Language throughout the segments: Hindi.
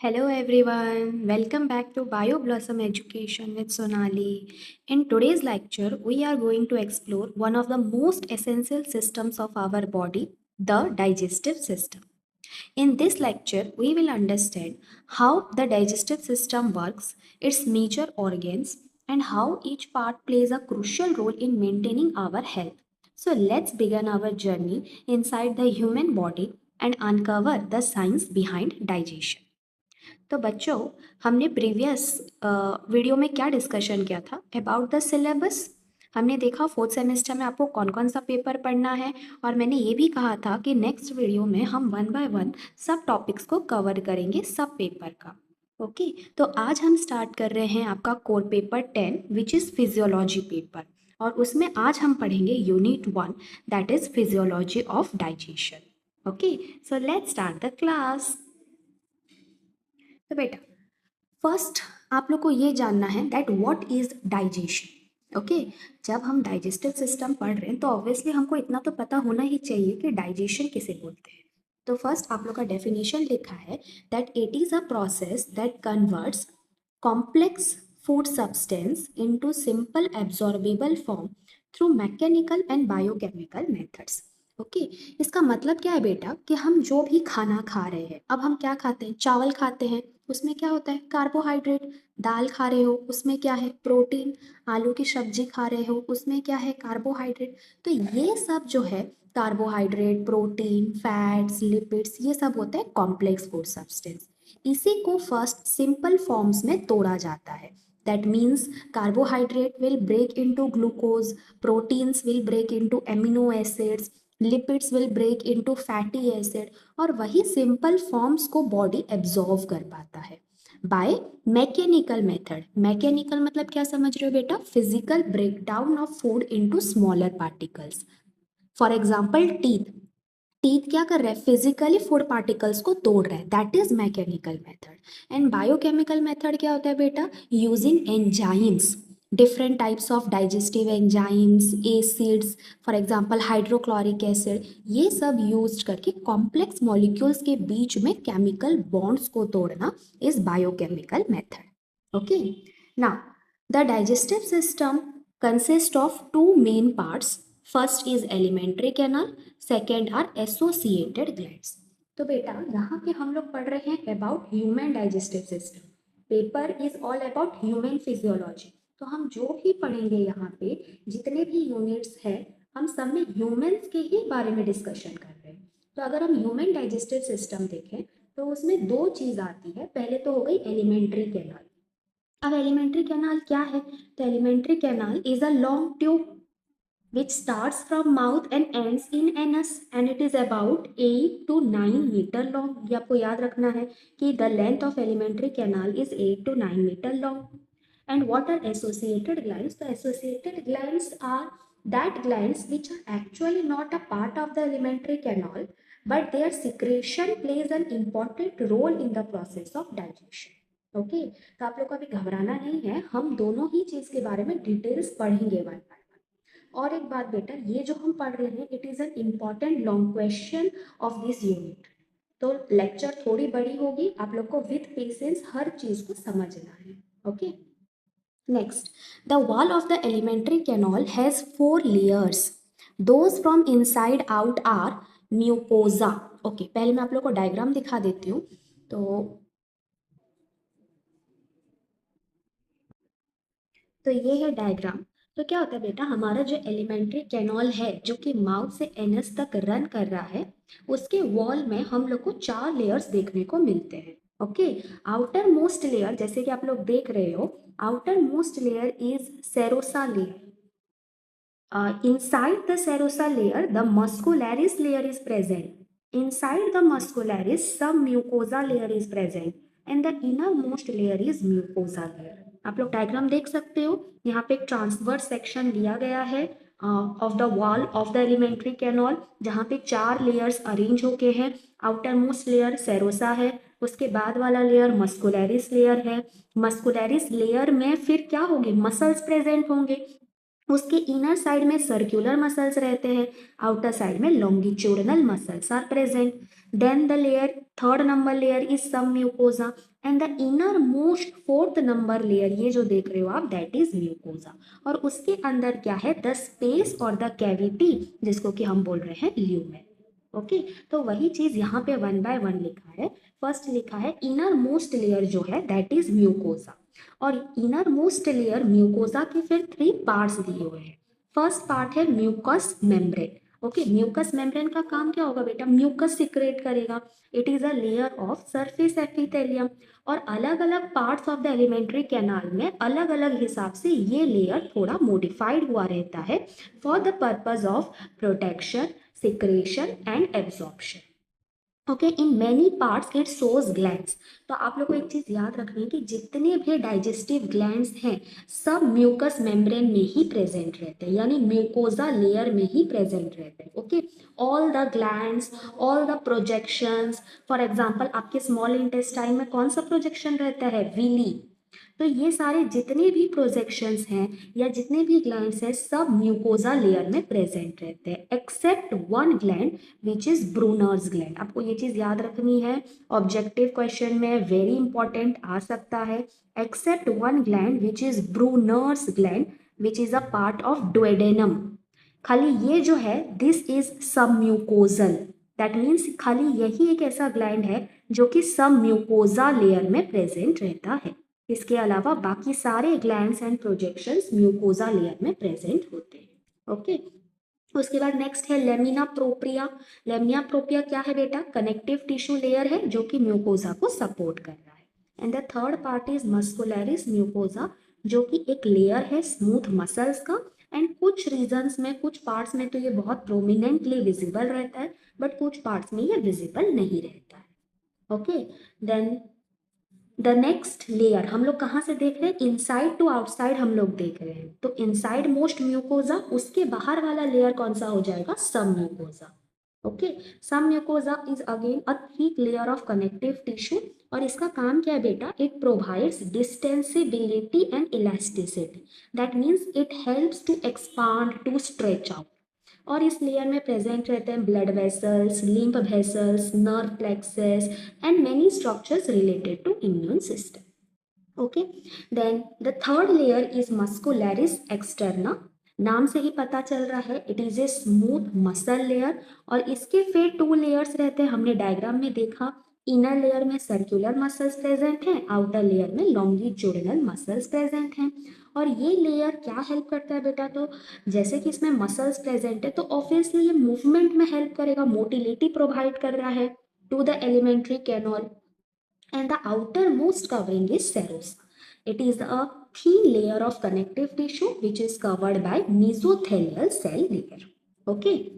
Hello everyone, welcome back to BioBlossom Education with Sonali. In today's lecture, we are going to explore one of the most essential systems of our body, the digestive system. In this lecture, we will understand how the digestive system works, its major organs, and how each part plays a crucial role in maintaining our health. So let's begin our journey inside the human body and uncover the science behind digestion. तो बच्चों, हमने प्रीवियस वीडियो में क्या डिस्कशन किया था अबाउट द सिलेबस। हमने देखा फोर्थ सेमेस्टर में आपको कौन कौन सा पेपर पढ़ना है, और मैंने ये भी कहा था कि नेक्स्ट वीडियो में हम वन बाय वन सब टॉपिक्स को कवर करेंगे सब पेपर का। ओके, तो आज हम स्टार्ट कर रहे हैं आपका core paper 10 which is physiology paper, और उसमें आज हम पढ़ेंगे unit 1 that is physiology of digestion. Okay, so let's start the class. तो बेटा, फर्स्ट आप लोग को ये जानना है that what is digestion. Okay, जब हम डाइजेस्टिव सिस्टम पढ़ रहे हैं तो ऑब्वियसली हमको इतना तो पता होना ही चाहिए कि डाइजेशन किसे बोलते हैं। तो फर्स्ट आप लोग का डेफिनेशन लिखा है that it is a process that converts complex food substance into simple absorbable form through mechanical and biochemical methods. Okay, इसका मतलब क्या है बेटा कि हम जो भी खाना खा रहे हैं, अब हम क्या खाते हैं, चावल खाते हैं, उसमें क्या होता है, कार्बोहाइड्रेट। दाल खा रहे हो, उसमें क्या है, प्रोटीन। आलू की सब्जी खा रहे हो, उसमें क्या है, कार्बोहाइड्रेट। तो ये सब जो है कार्बोहाइड्रेट, प्रोटीन, फैट्स, लिपिड्स, ये सब होते हैं कॉम्प्लेक्स फूड सब्सटेंस। इसी को फर्स्ट सिंपल फॉर्म्स में तोड़ा जाता है। That means carbohydrate will break into glucose, proteins will break into amino acids, lipids will break into fatty acid, और वही सिंपल फॉर्म्स को बॉडी एब्जॉर्व कर पाता है बाय मैकेनिकल मेथड। मैकेनिकल मतलब क्या समझ रहे हो बेटा, physical breakdown of food into smaller particles. For example teeth, teeth क्या कर रहा है, फिजिकली फूड पार्टिकल्स को तोड़ रहा है, that is mechanical method. And biochemical method क्या होता है बेटा, using enzymes, different types of digestive enzymes, acids, for example hydrochloric acid, ये सब यूज करके कॉम्प्लेक्स मॉलिक्यूल्स के बीच में केमिकल बॉन्ड्स को तोड़ना is biochemical method. Okay, now the digestive system consist of two main parts. First is elementary canal, second are associated glands. तो बेटा यहाँ पे हम लोग पढ़ रहे हैं about human digestive system. Paper is all about human physiology. तो हम जो भी पढ़ेंगे यहाँ पे, जितने भी यूनिट्स हैं, हम सब में ह्यूमंस के ही बारे में डिस्कशन कर रहे हैं। तो अगर हम ह्यूमन डाइजेस्टिव सिस्टम देखें तो उसमें दो चीज़ आती है। पहले तो हो गई एलिमेंट्री कैनाल। अब एलिमेंट्री कैनाल क्या है, तो alimentary canal is a long tube which starts from mouth and ends in anus and it is about 8 to 9 meter long। ये आपको याद रखना है कि the length of alimentary canal is 8 to 9 meter long। And what are associated glands? The associated glands are that glands which are actually not a part of the alimentary canal, but their secretion plays an important role in the process of digestion। Okay, तो आप लोग को अभी घबराना नहीं है, हम दोनों ही चीज के बारे में डिटेल्स पढ़ेंगे वन बाय वन। और एक बात बेटा, ये जो हम पढ़ रहे हैं it is an important long question of this unit. तो लेक्चर थोड़ी बड़ी होगी, आप लोग को विथ पेशेंस हर चीज को समझना है। Okay, next, the wall of the elementary canal has 4 layers। Those from inside out are mucosa. Okay, पहले मैं आप लोग को डायग्राम दिखा देती हूँ। तो ये है डायग्राम। तो क्या होता है बेटा, हमारा जो एलिमेंट्री कैनल है जो कि माउथ से एनस तक रन कर रहा है, उसके वॉल में हम लोग को 4 लेयर्स देखने को मिलते हैं। ओके, आउटर मोस्ट लेयर जैसे कि आप लोग देख रहे हो, outer most layer is serosa layer. Inside the serosa layer, the muscularis layer is present. Inside the muscularis, some mucosa layer is present, and the innermost layer is mucosa layer। आप लोग डायग्राम देख सकते हो, यहाँ पे एक ट्रांसवर्स सेक्शन लिया गया है of the wall of the elementary canal, जहाँ पे 4 लेयर्स अरेंज होके हैं। आउटर मोस्ट लेयर सेरोसा है, उसके बाद वाला लेयर मस्कुलरिस लेयर है। मस्कुलरिस लेयर में फिर क्या होंगे, मसल्स प्रेजेंट होंगे। उसके इनर साइड में सर्कुलर मसल्स रहते हैं, आउटर साइड में longitudinal muscles are present. Then the layer, third number layer is submucosa, and the innermost fourth number layer, ये जो देख रहे हो आप, that is mucosa. और उसके अंदर क्या है, the space और the cavity, जिसको कि हम बोल रहे हैं lumen. ओके तो वही चीज यहाँ पे 1 by 1 लिखा है. फर्स्ट लिखा है इनर मोस्ट लेयर जो है दैट इज म्यूकोसा, और इनर मोस्ट लेयर म्यूकोसा के फिर 3 पार्ट्स दिए हुए हैं. फर्स्ट पार्ट है mucus membrane. Okay mucus membrane का काम क्या होगा बेटा, म्यूकस सिक्रेट करेगा. It is a layer of surface epithelium, और अलग अलग parts of the elementary canal में अलग अलग हिसाब से ये लेयर थोड़ा मॉडिफाइड हुआ रहता है for the purpose of protection, secretion and absorption. Okay in many parts it shows glands. तो आप लोग को एक चीज याद रखनी है कि जितने भी डाइजेस्टिव ग्लैंड्स हैं सब म्यूकस मेम्ब्रेन में ही प्रेजेंट रहते हैं, यानी म्यूकोजा लेयर में ही प्रेजेंट रहते हैं. Okay all the glands, all the projections, for example आपके स्मॉल इंटेस्टाइन में कौन सा प्रोजेक्शन रहता है, विली. तो ये सारे जितने भी प्रोजेक्शंस हैं या जितने भी ग्लैंड्स हैं सब म्यूकोजा लेयर में प्रेजेंट रहते हैं, except one gland which is Brunner's gland. आपको ये चीज याद रखनी है, ऑब्जेक्टिव क्वेश्चन में वेरी इंपॉर्टेंट आ सकता है. Except one gland which is Brunner's gland which is a part of duodenum. खाली ये जो है this is submucosal. That means खाली यही एक ऐसा ग्लैंड है जो कि सबम्यूकोजा लेयर में प्रेजेंट रहता है. इसके अलावा बाकी सारे glands and projections mucosa layer में प्रेजेंट होते हैं. ओके उसके बाद नेक्स्ट है लेमिना प्रोप्रिया. लेमिना प्रोप्रिया क्या है बेटा, कनेक्टिव टिश्यू लेयर है जो कि म्यूकोजा को सपोर्ट कर रहा है. And the third part is muscularis mucosa, जो कि एक लेयर है स्मूथ मसल्स का. एंड कुछ रीजन्स में, कुछ पार्ट्स में तो ये बहुत प्रोमिनेंटली विजिबल रहता है, बट कुछ पार्ट्स में ये विजिबल नहीं रहता है. Okay then the next layer हम लोग कहाँ से देख रहे हैं, इनसाइड टू आउटसाइड हम लोग देख रहे हैं. तो इनसाइड मोस्ट म्यूकोजा, उसके बाहर वाला लेयर कौन सा हो जाएगा, submucosa. Okay submucosa is again a thick layer of connective tissue, और इसका काम क्या है बेटा, it provides distensibility and elasticity. That means it helps to expand, to stretch out. और इस लेयर में प्रेजेंट रहते हैं blood vessels, lymph vessels, nerve plexuses and many structures related to immune system. Okay then the third layer is muscularis externa. नाम से ही पता चल रहा है it is a smooth muscle layer, और इसके फिर 2 लेयर्स रहते हैं, हमने डायग्राम में देखा. इनर लेयर में सर्कुलर मसल्स प्रेजेंट हैं, आउटर लेयर में लॉन्गिट्यूडिनल मसल्स प्रेजेंट हैं. और ये लेयर क्या हेल्प करता है बेटा, तो जैसे कि इसमें मसल्स प्रेजेंट है तो ऑब्वियसली ये मूवमेंट में हेल्प करेगा, मोटिलिटी प्रोवाइड कर रहा है to the elementary canal. And the outermost covering is serosa. It is a thin layer of connective tissue which is covered by mesothelial cell layer. Okay.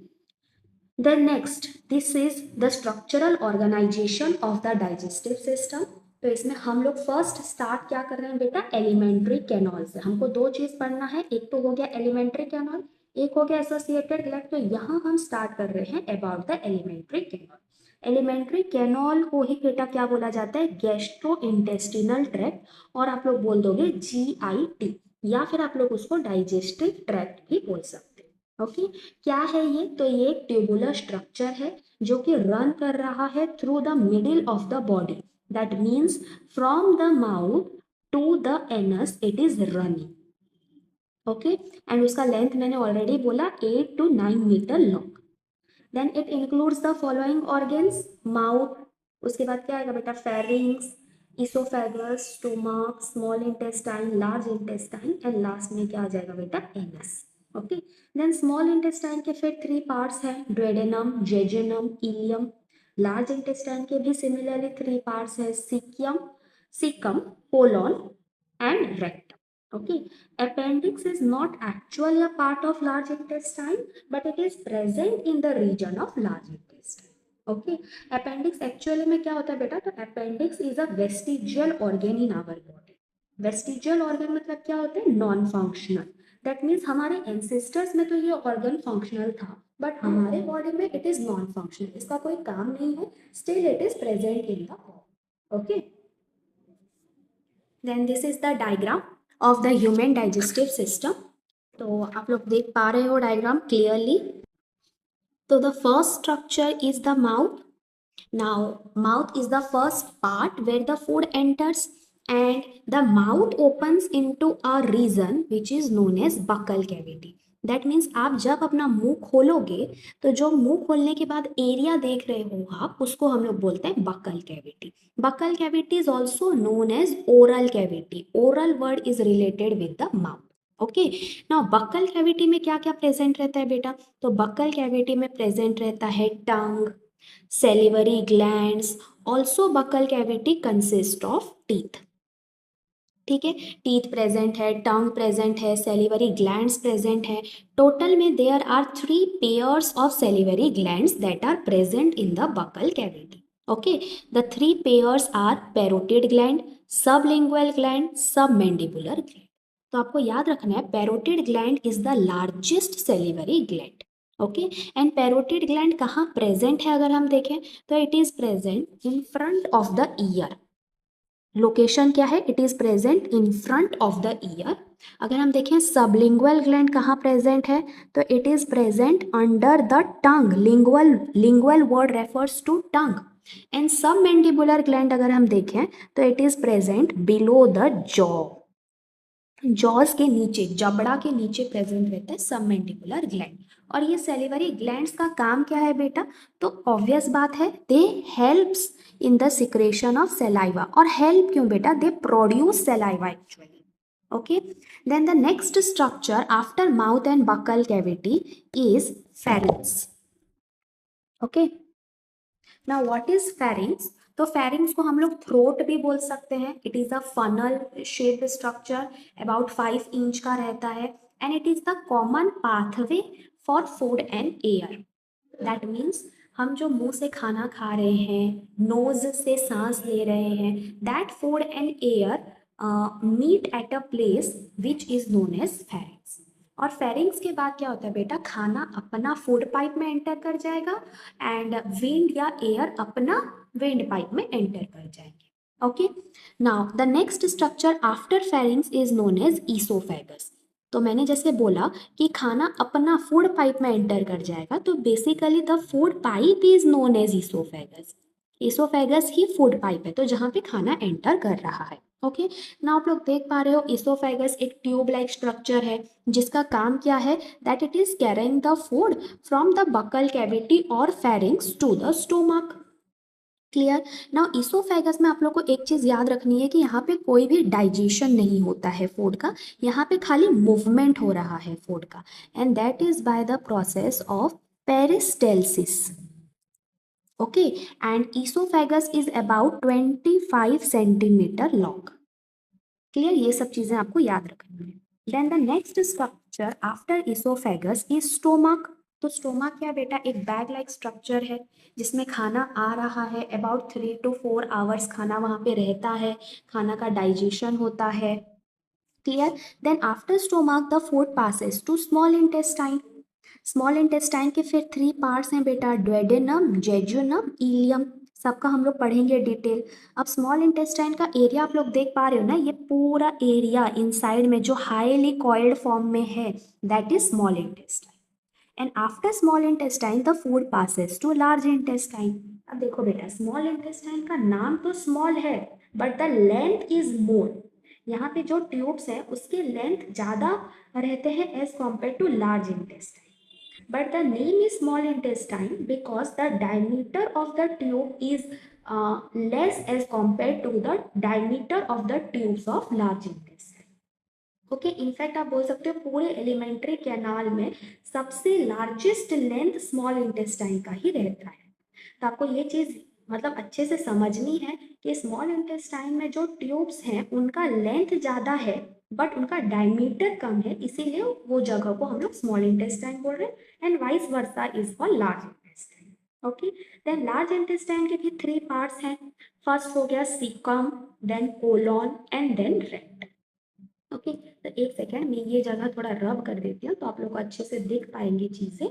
Then next, this is the structural organization of the digestive system. तो इसमें हम लोग फर्स्ट स्टार्ट क्या कर रहे हैं बेटा, एलिमेंट्री कैनल से. हमको 2 चीज पढ़ना है, एक तो हो गया एलिमेंट्री कैनल, एक हो गया एसोसिएटेड ग्लैंड. तो यहाँ हम स्टार्ट कर रहे हैं about the elementary canal. Elementary canal को ही बेटा क्या बोला जाता है, गैस्ट्रो इंटेस्टिनल ट्रैक्ट, और आप लोग बोल दोगे GIT, या फिर आप लोग उसको डाइजेस्टिव ट्रैक्ट भी बोल सकते हैं. ओके क्या है ये, तो ये एक ट्यूबुलर स्ट्रक्चर है जो कि रन कर रहा है through the middle of the body. That means from the mouth to the anus it is running. Okay and उसका लेंथ मैंने ऑलरेडी बोला 8 to 9 metre long. Then it includes the following organs, mouth, उसके बाद क्या आएगा बेटा, pharynx, oesophagus, stomach, small intestine, large intestine, and last में क्या आ जाएगा बेटा, anus. Okay then small intestine के फिर 3 पार्ट्स हैं, ड्वेडेनम, जेजुनम, इलियम. लार्ज इंटेस्टाइन के भी सिमिलरली 3 पार्ट्स हैं, caecum, caecum, colon and rectum. Okay, appendix is not actually a part of large intestine, but it is present in the region of large intestine. Okay, appendix actually में क्या होता है बेटा, तो appendix is a vestigial organ in our body. Vestigial organ मतलब क्या होता है, नॉन फंक्शनल. दैट मीन्स हमारे एंसेस्टर्स में तो ये ऑर्गन फंक्शनल था, बट हमारे बॉडी में इट इज नॉन फंक्शनल, इसका कोई काम नहीं है, still it is present in the body. Okay then this is the diagram of the human digestive system. तो आप लोग देख पा रहे हो डायग्राम क्लियरली. तो the first structure is the mouth. Now, mouth is the first part where the food enters, and the mouth opens into a region which is known as buccal cavity. That means आप जब अपना मुंह खोलोगे तो जो मुंह खोलने के बाद एरिया देख रहे हो आप उसको हम लोग बोलते हैं buccal cavity. Buccal cavity is also known as oral cavity. Oral word is related with the mouth. Okay. Now buccal cavity में क्या क्या प्रेजेंट रहता है बेटा? तो बक्कल कैविटी में प्रेजेंट रहता है टंग, salivary glands. Also buccal cavity consists of teeth. ठीक है, टीथ प्रेजेंट है, टंग प्रेजेंट है, सेलिवरी ग्लैंड्स प्रेजेंट है. टोटल में there are 3 pairs of salivary glands that are present in the buccal cavity. Okay, the 3 pairs are parotid gland, sublingual gland, submandibular gland. तो आपको याद रखना है parotid gland is the largest salivary gland. Okay, and parotid gland कहाँ प्रेजेंट है अगर हम देखें तो it is present in front of the ear. Location क्या है? It is present in front of the ear. अगर हम देखें सबलिंगुअल ग्लैंड कहाँ प्रेजेंट है तो it is present under the tongue. Lingual word refers to tongue. And submandibular gland अगर हम देखें तो it is present below the jaw. Jaws के नीचे, जबड़ा के नीचे प्रेजेंट रहता है सबमैंडिबुलर ग्लैंड. और ये सेलिवरी ग्लैंड्स का काम क्या है बेटा? तो ऑब्वियस बात है they helps in the secretion of saliva. और हेल्प क्यों बेटा? They produce saliva actually. Okay, then the next structure after mouth and buccal cavity is pharynx. Okay, now what is pharynx? तो फेरिंग्स को हम लोग थ्रोट भी बोल सकते हैं. It is a funnel shaped structure, about 5 inch का रहता है, and it is the common pathway for food and air. That means हम जो मुंह से खाना खा रहे हैं, नोज से सांस ले रहे हैं, that food and air meet at a place which is known as pharynx. और फेरिंग्स के बाद क्या होता है बेटा? खाना अपना फूड पाइप में एंटर कर जाएगा एंड विंड या एयर अपना विंड पाइप में एंटर कर जाएंगे. Okay, now the next structure after pharynx is known as oesophagus. तो मैंने जैसे बोला कि खाना अपना फूड पाइप में एंटर कर जाएगा, तो basically the food pipe is known as oesophagus. Oesophagus ही फूड पाइप है, तो जहाँ पे खाना एंटर कर रहा है. ओके, ना आप लोग देख पा रहे हो ईसोफेगस एक ट्यूब लाइक स्ट्रक्चर है जिसका काम क्या है? That it is carrying the food from the buccal cavity और pharynx to the stomach. Clear? Now oesophagus में आप लोग को एक चीज याद रखनी है कि यहाँ पे कोई भी डाइजेशन नहीं होता है फूड का. यहाँ पे खाली मूवमेंट हो रहा है फूड का, and that is by the process of peristalsis. Okay, and oesophagus is about 25 centimetre long. Clear? ये सब चीजें आपको याद रखनी है. Then the next structure after oesophagus is stomach. तो स्टोमक क्या बेटा? एक बैग लाइक स्ट्रक्चर है जिसमें खाना आ रहा है. अबाउट 3 to 4 आवर्स खाना वहाँ पे रहता है, खाना का डाइजेशन होता है. Clear? Then after stomach the food passes to small intestine. Small intestine के फिर 3 पार्ट्स हैं बेटा, ड्वेडेनम, जेजुनम, इलियम. सबका हम लोग पढ़ेंगे डिटेल. अब स्मॉल इंटेस्टाइन का एरिया आप लोग देख पा रहे हो ना, ये पूरा एरिया इनसाइड में जो हाईली कॉइल्ड फॉर्म में है that is small intestine. And after small intestine the food passes to large intestine. अब देखो बेटा, स्मॉल इंटेस्टाइन का नाम तो स्मॉल है but the length is more. यहाँ पे जो ट्यूब्स है उसके लेंथ ज़्यादा रहते हैं as compare to large intestine. But the name is small intestine because the diameter of the tube is less as compared to the diameter of the tubes of large intestine. Okay, in fact आप बोल सकते हो पूरे एलिमेंट्री कैनाल में सबसे लार्जेस्ट लेंथ स्मॉल इंटेस्टाइन का ही रहता है. तो आपको ये चीज़ मतलब अच्छे से समझनी है कि स्मॉल इंटेस्टाइन में जो ट्यूब्स हैं उनका लेंथ ज़्यादा है बट उनका डायमीटर कम है, इसीलिए वो जगह को हम लोग स्मॉल इंटेस्टाइन बोल रहे हैं. And vice versa is for large intestine. Okay, then large intestine के भी 3 पार्ट्स हैं. फर्स्ट हो गया caecum, then colon and then rectum. Okay, तो एक सेकेंड मैं ये जगह थोड़ा रब कर देती हूँ तो आप लोग को अच्छे से दिख पाएंगे चीज़ें.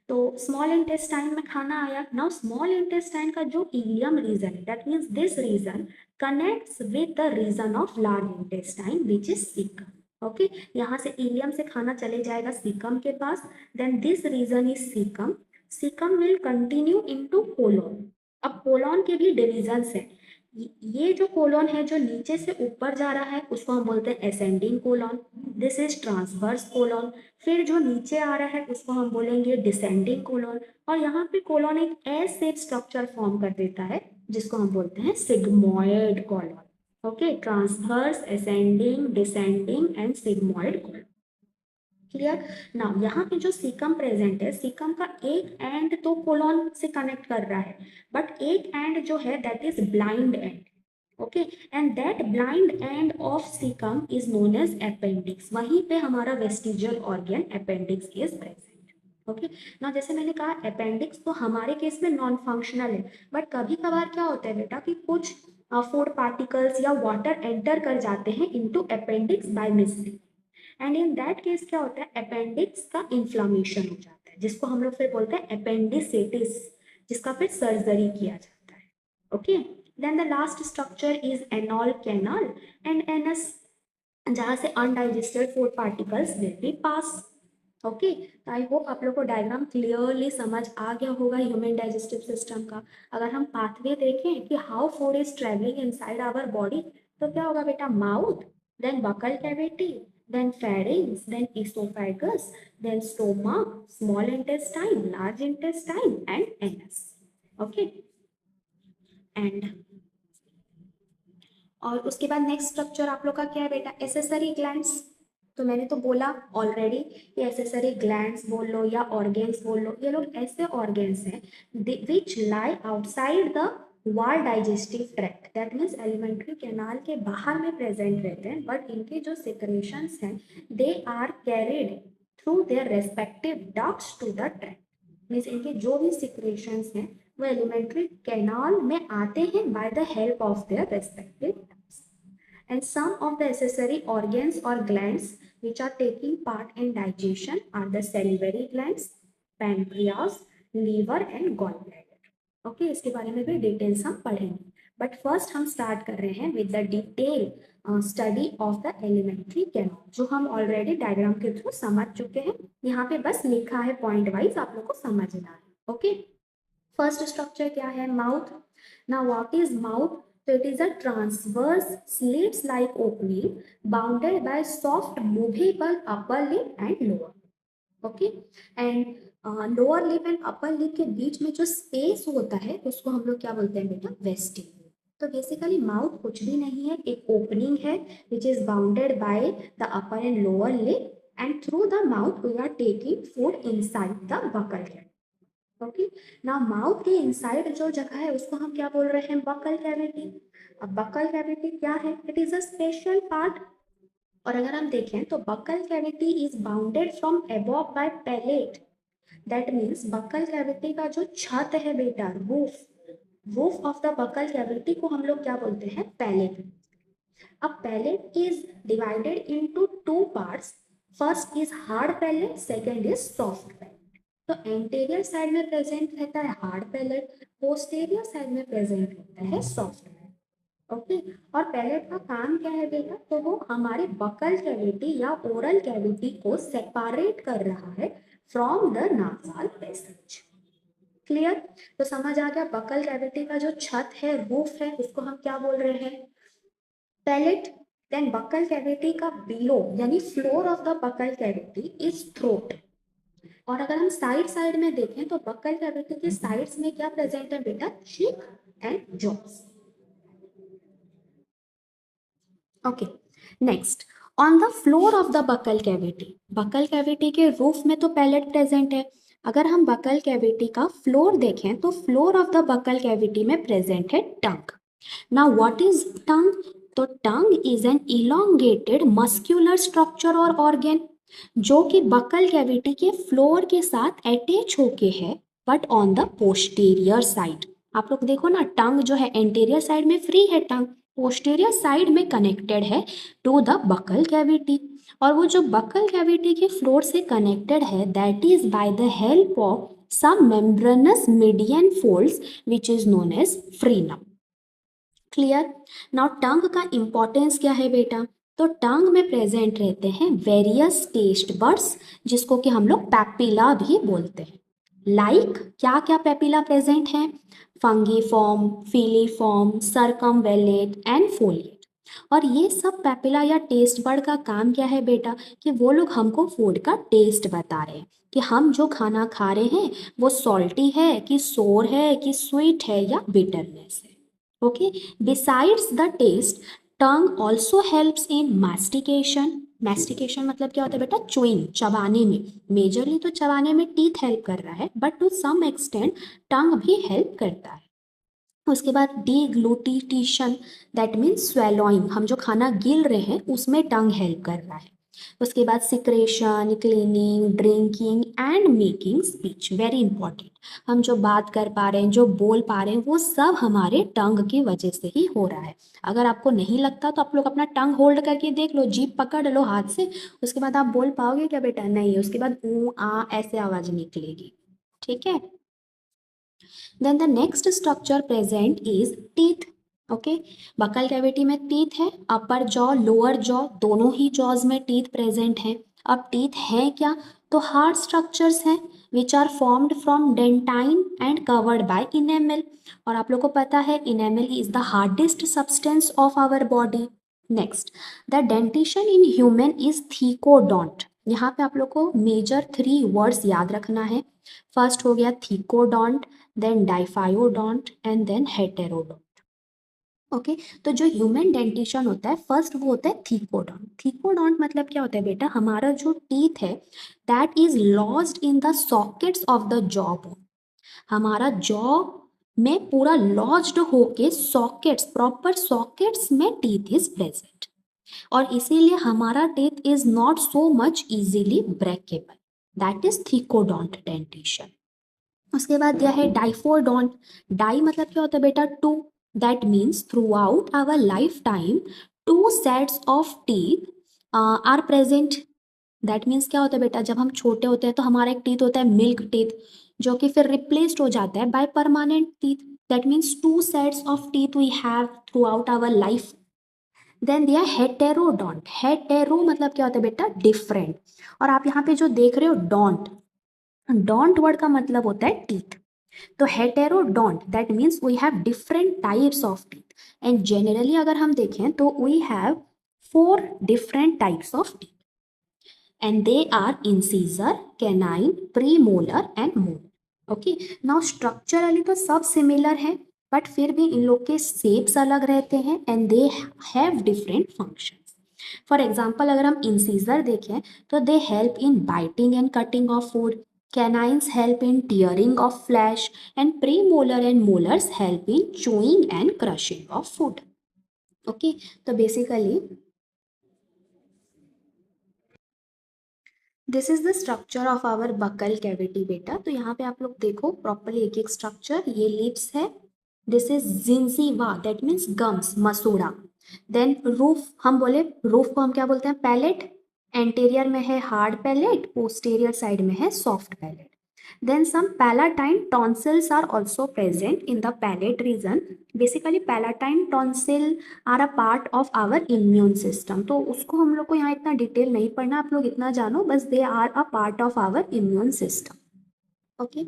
तो स्मॉल इंटेस्टाइन में खाना आया. नाउ स्मॉल इंटेस्टाइन का जो इलियम रीजन है that means this region connects with the region of large intestine which is caecum. Okay, यहाँ से इलियम से खाना चले जाएगा सीकम के पास. Then this region is caecum. Caecum will continue into colon. अब कोलोन के भी डिविजन्स हैं। ये जो कोलोन है जो नीचे से ऊपर जा रहा है उसको हम बोलते हैं ascending colon, this is transverse colon. फिर जो नीचे आ रहा है उसको हम बोलेंगे डिसेंडिंग कोलोन। और यहाँ पे कोलोन एक एस शेप स्ट्रक्चर फॉर्म कर देता है जिसको हम बोलते हैं sigmoid colon. Okay, transverse, ascending, descending and sigmoid colon. Clear. Now यहाँ पे जो सीकम प्रेजेंट है, सीकम का एक एंड तो कोलोन से कनेक्ट कर रहा है, बट एक एंड जो है that is blind end. Okay, and that blind end of caecum is known as appendix. वहीं पे हमारा vestigial organ appendix is present. Okay, ना जैसे मैंने कहा अपेंडिक्स तो हमारे केस में नॉन फंक्शनल है, बट कभी कभार क्या होता है बेटा कि कुछ फूड पार्टिकल्स या वाटर एंटर कर जाते हैं into appendix by mistake, and in that case क्या होता है अपेंडिक्स का इन्फ्लामेशन हो जाता है जिसको हम लोग फिर बोलते हैं अपेंडिसाइटिस, जिसका फिर सर्जरी किया जाता है। Okay, then the last structure is anal canal and anus, जहां से undigested food particles will be pass. Okay, तो आई होप आप लोग को डायग्राम क्लियरली समझ आ गया होगा ह्यूमन डाइजेस्टिव सिस्टम का। अगर हम पाथवे देखें कि how food is travelling inside our body, तो क्या होगा बेटा, mouth, then buccal cavity, then pharynx, then esophagus, then stomach, small intestine, large intestine, and anus. Okay, and और उसके बाद नेक्स्ट स्ट्रक्चर आप लोग का क्या है बेटा, एसेसरी ग्लैंड्स। तो मैंने तो बोला ऑलरेडी कि एसेसरी ग्लैंड्स बोल लो या ऑर्गेन्स बोल लो, ये लोग ऐसे ऑर्गेन्स हैं विच लाई आउटसाइड द वाल digestive tract, that means alimentary canal के बाहर में प्रेजेंट रहते हैं, बट इनके जो सिक्रेशंस हैं they are carried through their respective ducts to the tract. Means इनके जो भी सिक्रेशंस हैं वो एलिमेंट्री कैनाल में आते हैं bye the help of their respective ducts. And some of the accessory organs or glands which are taking part in digestion are the salivary glands, pancreas, liver and gallbladder. Okay, इसके बारे में भी डिटेल्स हम पढ़ेंगे, बट फर्स्ट हम स्टार्ट कर रहे हैं with the detail study of the elementary canal, जो हम ऑलरेडी डायग्राम के थ्रू समझ चुके हैं। यहाँ पे बस लिखा है पॉइंट वाइज, आप लोग को समझना है। ओके, फर्स्ट स्ट्रक्चर क्या है, mouth. Now what is mouth? So it is a transverse slits-like opening bounded by soft movable upper lip and lower. Okay, and lower lip and upper lip के बीच में जो स्पेस होता है उसको हम लोग क्या बोलते हैं बेटा, वेस्टिब्यूल। तो बेसिकली माउथ कुछ भी नहीं है, एक ओपनिंग है which is bounded by the upper and lower lip and through the mouth we are taking food inside the buccal cavity. Okay, ना माउथ के इनसाइड जो जगह है उसको हम क्या बोल रहे हैं, बकल कैविटी। अब बकल कैविटी क्या है, it is a special part. और अगर हम देखें तो buccal cavity is bounded from above by palate, that means buccal cavity का जो छत है बेटा, roof of the buccal cavity को हम लोग क्या बोलते हैं, पैलेट। अब palate is divided into two parts, first is hard palate, second is soft palate. तो एंटेरियर साइड में प्रेजेंट रहता है हार्ड पैलेट, पोस्टेरियर साइड में प्रेजेंट रहता है सॉफ्ट पैलेट। ओके, और पैलेट का काम क्या है बेटा, तो वो हमारे बकल कैविटी या ओरल कैविटी को सेपरेट कर रहा है फ्रॉम द नासाल पैसेज। क्लियर। तो समझ आ गया, बकल कैविटी का जो छत है, रूफ है, उसको हम क्या बोल रहे हैं, पैलेट। देन बकल कैविटी का बिलो यानी floor of the buccal cavity is throat. और अगर हम साइड में देखें तो बकल कैविटी के साइड्स में क्या प्रेजेंट है बेटा, cheek and jaws. Okay, next, on the floor of the buccal cavity, buccal cavity के रूफ में तो पैलेट प्रेजेंट है। अगर हम बकल कैविटी का फ्लोर देखें तो floor of the buccal cavity में प्रेजेंट है tongue. Now what is tongue? तो tongue is an elongated muscular structure और ऑर्गन जो कि बकल कैविटी के फ्लोर के साथ अटैच होके है, but on the posterior side. आप लोग देखो ना, टंग जो है एंटीरियर साइड में फ्री है, टंग पोस्टीरियर साइड में कनेक्टेड है टू द बकल कैविटी। और वो जो बकल कैविटी के फ्लोर से कनेक्टेड है that is by the help of some membranous median folds which is known as frenum. Clear. Now tongue का इंपॉर्टेंस क्या है बेटा, तो टंग में प्रेजेंट रहते हैं वेरियस टेस्ट बड्स जिसको कि हम लोग पैपिला भी बोलते हैं। लाइक क्या क्या पेपिला प्रेजेंट हैं? फंगीफॉर्म, फीलीफॉर्म, सर्कमवेलेट एंड फोलिएट। और ये सब पेपिला या टेस्ट बर्ड का काम क्या है बेटा? कि वो लोग हमको फूड का टेस्ट बता रहे हैं कि हम जो खाना खा रहे हैं वो सॉल्टी है कि सोर है कि स्वीट है या बिटरनेस है। Okay, besides the taste, tongue also helps in mastication. Mastication मतलब क्या होता है बेटा? च्युइंग, चबाने में। मेजरली तो चबाने में टीथ हेल्प कर रहा है, बट टू सम एक्सटेंट टंग भी हेल्प करता है। उसके बाद डिग्लूटिशन, दैट मीन्स स्वेलोइंग, हम जो खाना गिल रहे हैं उसमें टंग हेल्प कर रहा है। उसके बाद secretion, cleaning, drinking and making speech, very important. हम जो बात कर पा रहे हैं, जो बोल पा रहे हैं, वो सब हमारे टंग की वजह से ही हो रहा है। अगर आपको नहीं लगता तो आप लोग अपना टंग होल्ड करके देख लो, जीभ पकड़ लो हाथ से, उसके बाद आप बोल पाओगे क्या बेटा? नहीं, उसके बाद ऊ आ ऐसे आवाज निकलेगी। ठीक है। Then the next structure present is teeth. Okay, buccal cavity में टीथ है, अपर जॉ लोअर जॉ दोनों ही जॉज में टीथ प्रेजेंट हैं। अब टीथ हैं क्या? तो हार्ड स्ट्रक्चर्स हैं which are formed from dentine and covered by enamel. और आप लोग को पता है enamel is the hardest substance of our body. Next, the dentition in human is thecodont. यहाँ पे आप लोग को मेजर 3 वर्ड्स याद रखना है। फर्स्ट हो गया thecodont, then diphyodont and then heterodont. Okay, तो जो ह्यूमन डेंटिशन होता है फर्स्ट वो होता है थीकोडोंट। थीकोडोंट मतलब क्या होता है बेटा? हमारा जो टीथ है that is lodged in the sockets of the jaw bone. हमारा जॉ में पूरा लॉज्ड होके सॉकेट्स, प्रॉपर सॉकेट्स में टीथ इज प्रेजेंट, और इसीलिए हमारा teeth is not so much easily breakable. That is thecodont dentition. उसके बाद दिया है डाइफोडोंट। डाई मतलब क्या होता है बेटा? Two. That means throughout our life time 2 sets of teeth are present. That means क्या होता है बेटा? जब हम छोटे होते हैं तो हमारा एक टीथ होता है मिल्क टीथ, जो कि फिर रिप्लेस्ड हो जाता है by permanent teeth. That means 2 sets of teeth we have throughout our life. Then दिया हेटेरोडोंट। हेटेरो मतलब क्या होता है बेटा? डिफरेंट। और आप यहाँ पे जो देख रहे हो डोंट, डोंट वर्ड का मतलब होता है टीथ। तो heterodont that means we have different types of teeth, and generally अगर हम देखें तो we have 4 different types of teeth, and they are incisor, canine, premolar and molar. Okay, now structurally तो सब सिमिलर है, बट फिर भी इन लोग के शेप्स अलग रहते हैं and they have different functions. For example अगर हम इंसीजर देखें तो दे help in biting and cutting of food, canines help in tearing of flesh, and premolar and molars help in chewing and crushing of food. Okay, तो basically this is the structure of our buccal cavity बेटा। तो यहाँ पे आप लोग देखो प्रॉपरली एक एक स्ट्रक्चर, ये लिप्स है, this is gingiva that means gums, मसूड़ा। देन रूफ, हम बोले रूफ को हम क्या बोलते हैं? पैलेट। एंटीरियर में है हार्ड पैलेट, पोस्टीरियर साइड में है soft palette. Then some palatine tonsils are also present in the palate region. Basically palatine tonsil are a part of our immune system. तो उसको हम लोग को यहाँ इतना डिटेल नहीं पढ़ना, आप लोग इतना जानो बस, they are a part of our immune system. Okay,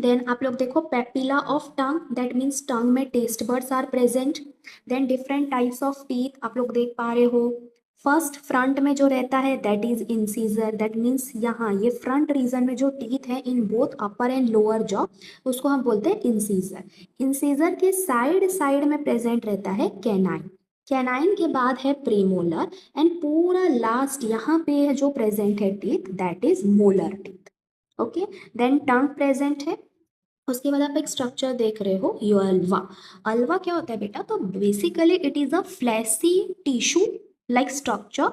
then आप लोग देखो papilla of tongue, that means tongue में taste buds are present. Then different types of teeth आप लोग देख पा रहे हो। फर्स्ट फ्रंट में जो रहता है that is incisor, that means यहाँ ये फ्रंट रीजन में जो टीथ है in both upper and lower jaw, उसको हम बोलते हैं इंसीजर। इंसीजर के साइड साइड में प्रेजेंट रहता है कैनाइन। कैनाइन के बाद है प्रीमोलर, एंड पूरा लास्ट यहाँ पे जो प्रेजेंट है teeth that is molar teeth. Okay, then tongue present है। उसके बाद आप एक स्ट्रक्चर देख रहे हो युअल्वा। अल्वा क्या होता है बेटा? तो basically it is a fleshy tissue like structure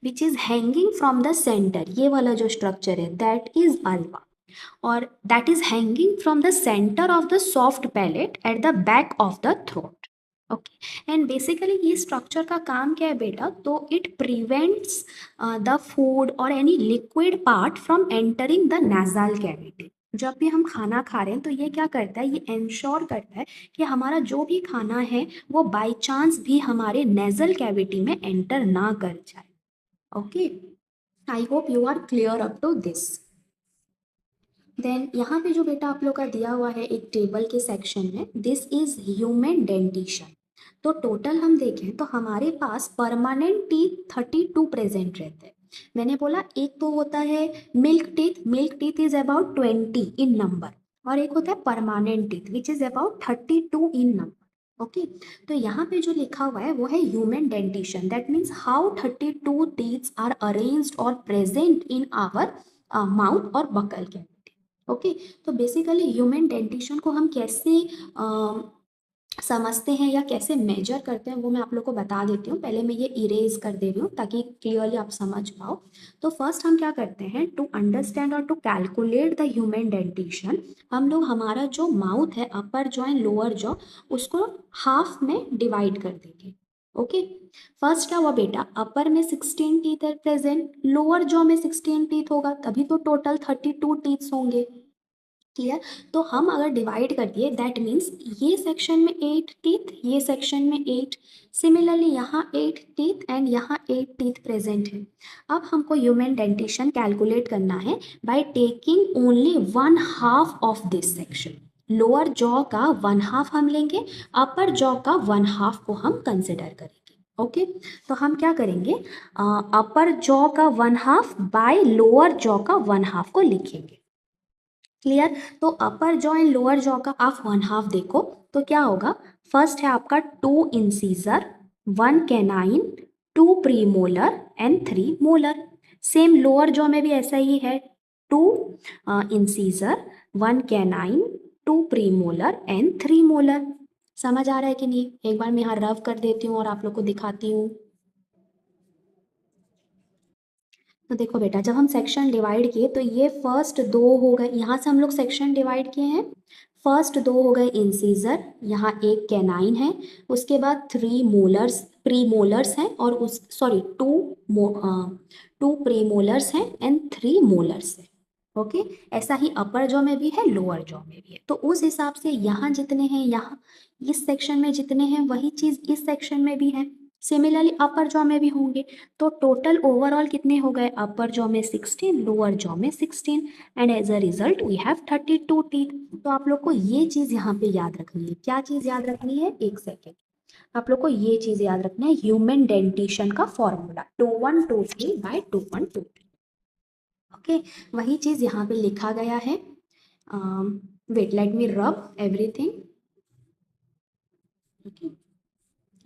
which is hanging from the centre. ये वाला जो स्ट्रक्चर है दैट इज अल्वा, और that is hanging from the centre of the soft palate at the back of the throat. Okay, and basically ये स्ट्रक्चर का काम क्या है बेटा? तो इट प्रिवेंट्स द फूड और any liquid part from entering the नासाल cavity. जब भी हम खाना खा रहे हैं तो ये क्या करता है? ये इंश्योर करता है कि हमारा जो भी खाना है वो बाय चांस भी हमारे नेजल कैविटी में एंटर ना कर जाए। Okay, I hope you are clear up to this. Then यहाँ पे जो बेटा आप लोग का दिया हुआ है एक टेबल के सेक्शन में, दिस इज ह्यूमन डेंटिशन। तो टोटल हम देखें तो हमारे पास परमानेंट टीथ 32 प्रेजेंट रहते हैं। मैंने बोला एक तो होता है milk teeth is about 20 in number, और एक होता है permanent teeth which is about 32 in number. Okay, तो यहाँ पे जो लिखा हुआ है वो है human dentition, that means how 32 teeths are arranged और प्रेजेंट इन आवर माउथ और बकल कैविटी। ओके, तो बेसिकली ह्यूमन डेंटिशन को हम कैसे समझते हैं या कैसे मेजर करते हैं वो मैं आप लोग को बता देती हूँ। पहले मैं ये इरेज कर दे रही हूँ ताकि क्लियरली आप समझ पाओ। तो फर्स्ट हम क्या करते हैं, टू अंडरस्टैंड और to calculate the human dentition, हम लोग हमारा जो माउथ है, upper jaw and lower jaw, उसको हाफ में डिवाइड कर देंगे। ओके, फर्स्ट क्या हुआ बेटा, अपर में 16 टीथ है प्रेजेंट, लोअर जॉ में 16 टीथ होगा, तभी तो टोटल 32 टीथ्स होंगे। क्लियर, तो हम अगर डिवाइड कर दिए दैट मीन्स ये सेक्शन में 8 टीथ, ये सेक्शन में 8, सिमिलरली यहाँ 8 टीथ एंड यहाँ 8 टीथ प्रेजेंट है। अब हमको ह्यूमन डेंटिशन कैलकुलेट करना है by taking only 1/2 of this section. Lower jaw का 1/2 हम लेंगे, अपर जॉ का 1/2 को हम कंसिडर करेंगे। ओके, तो हम क्या करेंगे, अपर जॉ का 1/2 बाय लोअर जॉ का 1/2 को लिखेंगे। क्लियर, तो अपर जॉ एंड लोअर जॉ का आप 1/2 देखो तो क्या होगा, फर्स्ट है आपका 2 incisor, 1 canine, 2 premolar and 3 molar. Same lower jaw में भी ऐसा ही है, 2 incisor, 1 canine, 2 premolar and 3 molar. समझ आ रहा है कि नहीं, एक बार मैं यहाँ रफ कर देती हूँ और आप लोग को दिखाती हूँ। तो देखो बेटा, जब हम सेक्शन डिवाइड किए तो ये फर्स्ट दो हो गए, यहाँ से हम लोग सेक्शन डिवाइड किए हैं, फर्स्ट दो हो गए इंसीजर, यहाँ एक कैनाइन है, उसके बाद 3 मोलर्स प्री मोलर्स हैं, और उस सॉरी 2 प्री मोलर्स हैं एंड 3 मोलर्स हैं। ओके, ऐसा ही अपर जॉ में भी है, लोअर जॉ में भी है, तो उस हिसाब से यहाँ जितने हैं, यहाँ इस सेक्शन में जितने हैं वही चीज इस सेक्शन में भी है, सिमिलरली अपर जॉ में भी होंगे। तो टोटल ओवरऑल कितने हो गए, अपर जॉ में 16, लोअर जॉ में 16, and as a result we have 32 teeth. तो आप लोग को ये चीज यहाँ पे याद रखनी है, क्या चीज याद रखनी है, एक सेकेंड, आप लोग को ये चीज याद रखना है, ह्यूमन डेंटिशन का फॉर्मूला 2123/2123। ओके, वही चीज यहाँ पे लिखा गया है। वेट, लेट मी रब एवरीथिंग। ओके,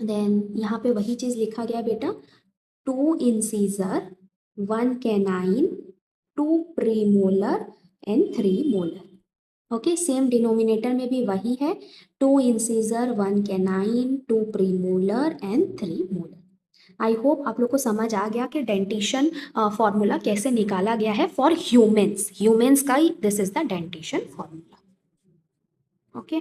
देन यहाँ पे वही चीज लिखा गया बेटा, 2 incisor, 1 canine, 2 premolar and 3 molar. Okay, same denominator में भी वही है, 2 incisor, 1 canine, 2 premolar and 3 molar. I hope आप लोग को समझ आ गया कि डेंटिशन फॉर्मूला कैसे निकाला गया है फॉर ह्यूमंस, ह्यूमंस का ही this is the dentition formula. Okay,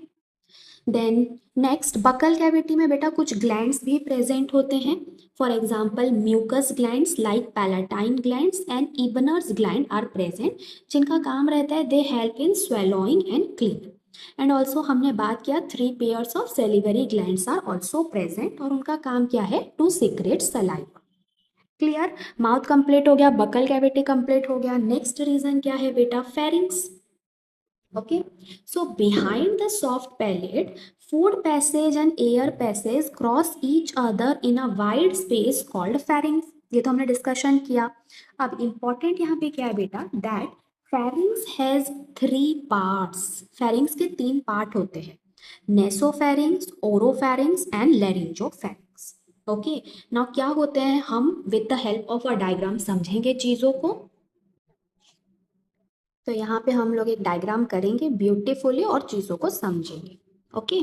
then next, buccal cavity में बेटा कुछ ग्लैंड्स भी प्रेजेंट होते हैं। For example mucus glands like palatine glands and Ebner's gland are present, जिनका काम रहता है they help in swallowing and clean. And also हमने बात किया 3 pairs of salivary glands are also present, और उनका काम क्या है, to secrete saliva. Clear, mouth complete हो गया, बकल कैविटी कंप्लीट हो गया। नेक्स्ट रीजन क्या है बेटा, pharynx. Okay, so behind the soft palate, food passage and air passage cross each other in a wide space called pharynx. ये तो हमने डिस्कशन किया। अब इम्पॉर्टेंट यहाँ पे क्या है बेटा, that pharynx has 3 parts, pharynx के 3 पार्ट होते हैं, nasopharynx, oropharynx and laryngopharynx. Okay, now क्या होते हैं, हम with the help of a diagram समझेंगे चीजों को। तो यहाँ पे हम लोग एक डायग्राम करेंगे ब्यूटीफुली और चीजों को समझेंगे। Okay,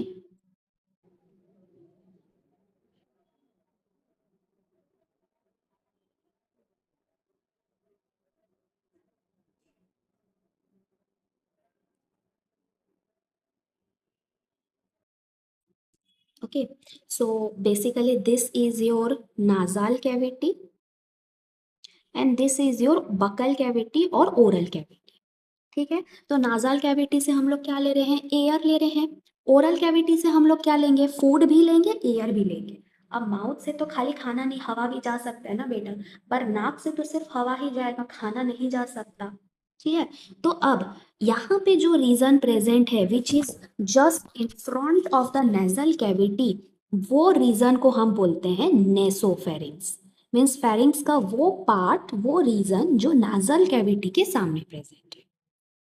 okay, so basically this is your नासाल cavity and this is your buckle cavity और ओरल कैविटी। ठीक है, तो नासाल कैविटी से हम लोग क्या ले रहे हैं, एयर ले रहे हैं। ओरल कैविटी से हम लोग क्या लेंगे, फूड भी लेंगे, एयर भी लेंगे। अब माउथ से तो खाली खाना नहीं, हवा भी जा सकता है ना बेटा, पर नाक से तो सिर्फ हवा ही जाएगा, खाना नहीं जा सकता। ठीक है। तो अब यहाँ पे जो रीजन प्रेजेंट है which is just in front of the nasal cavity, वो रीजन को हम बोलते हैं नेसोफेरिंग्स। मीन्स फेरिंग्स का वो पार्ट, वो रीजन जो नाजल कैविटी के सामने प्रेजेंट है।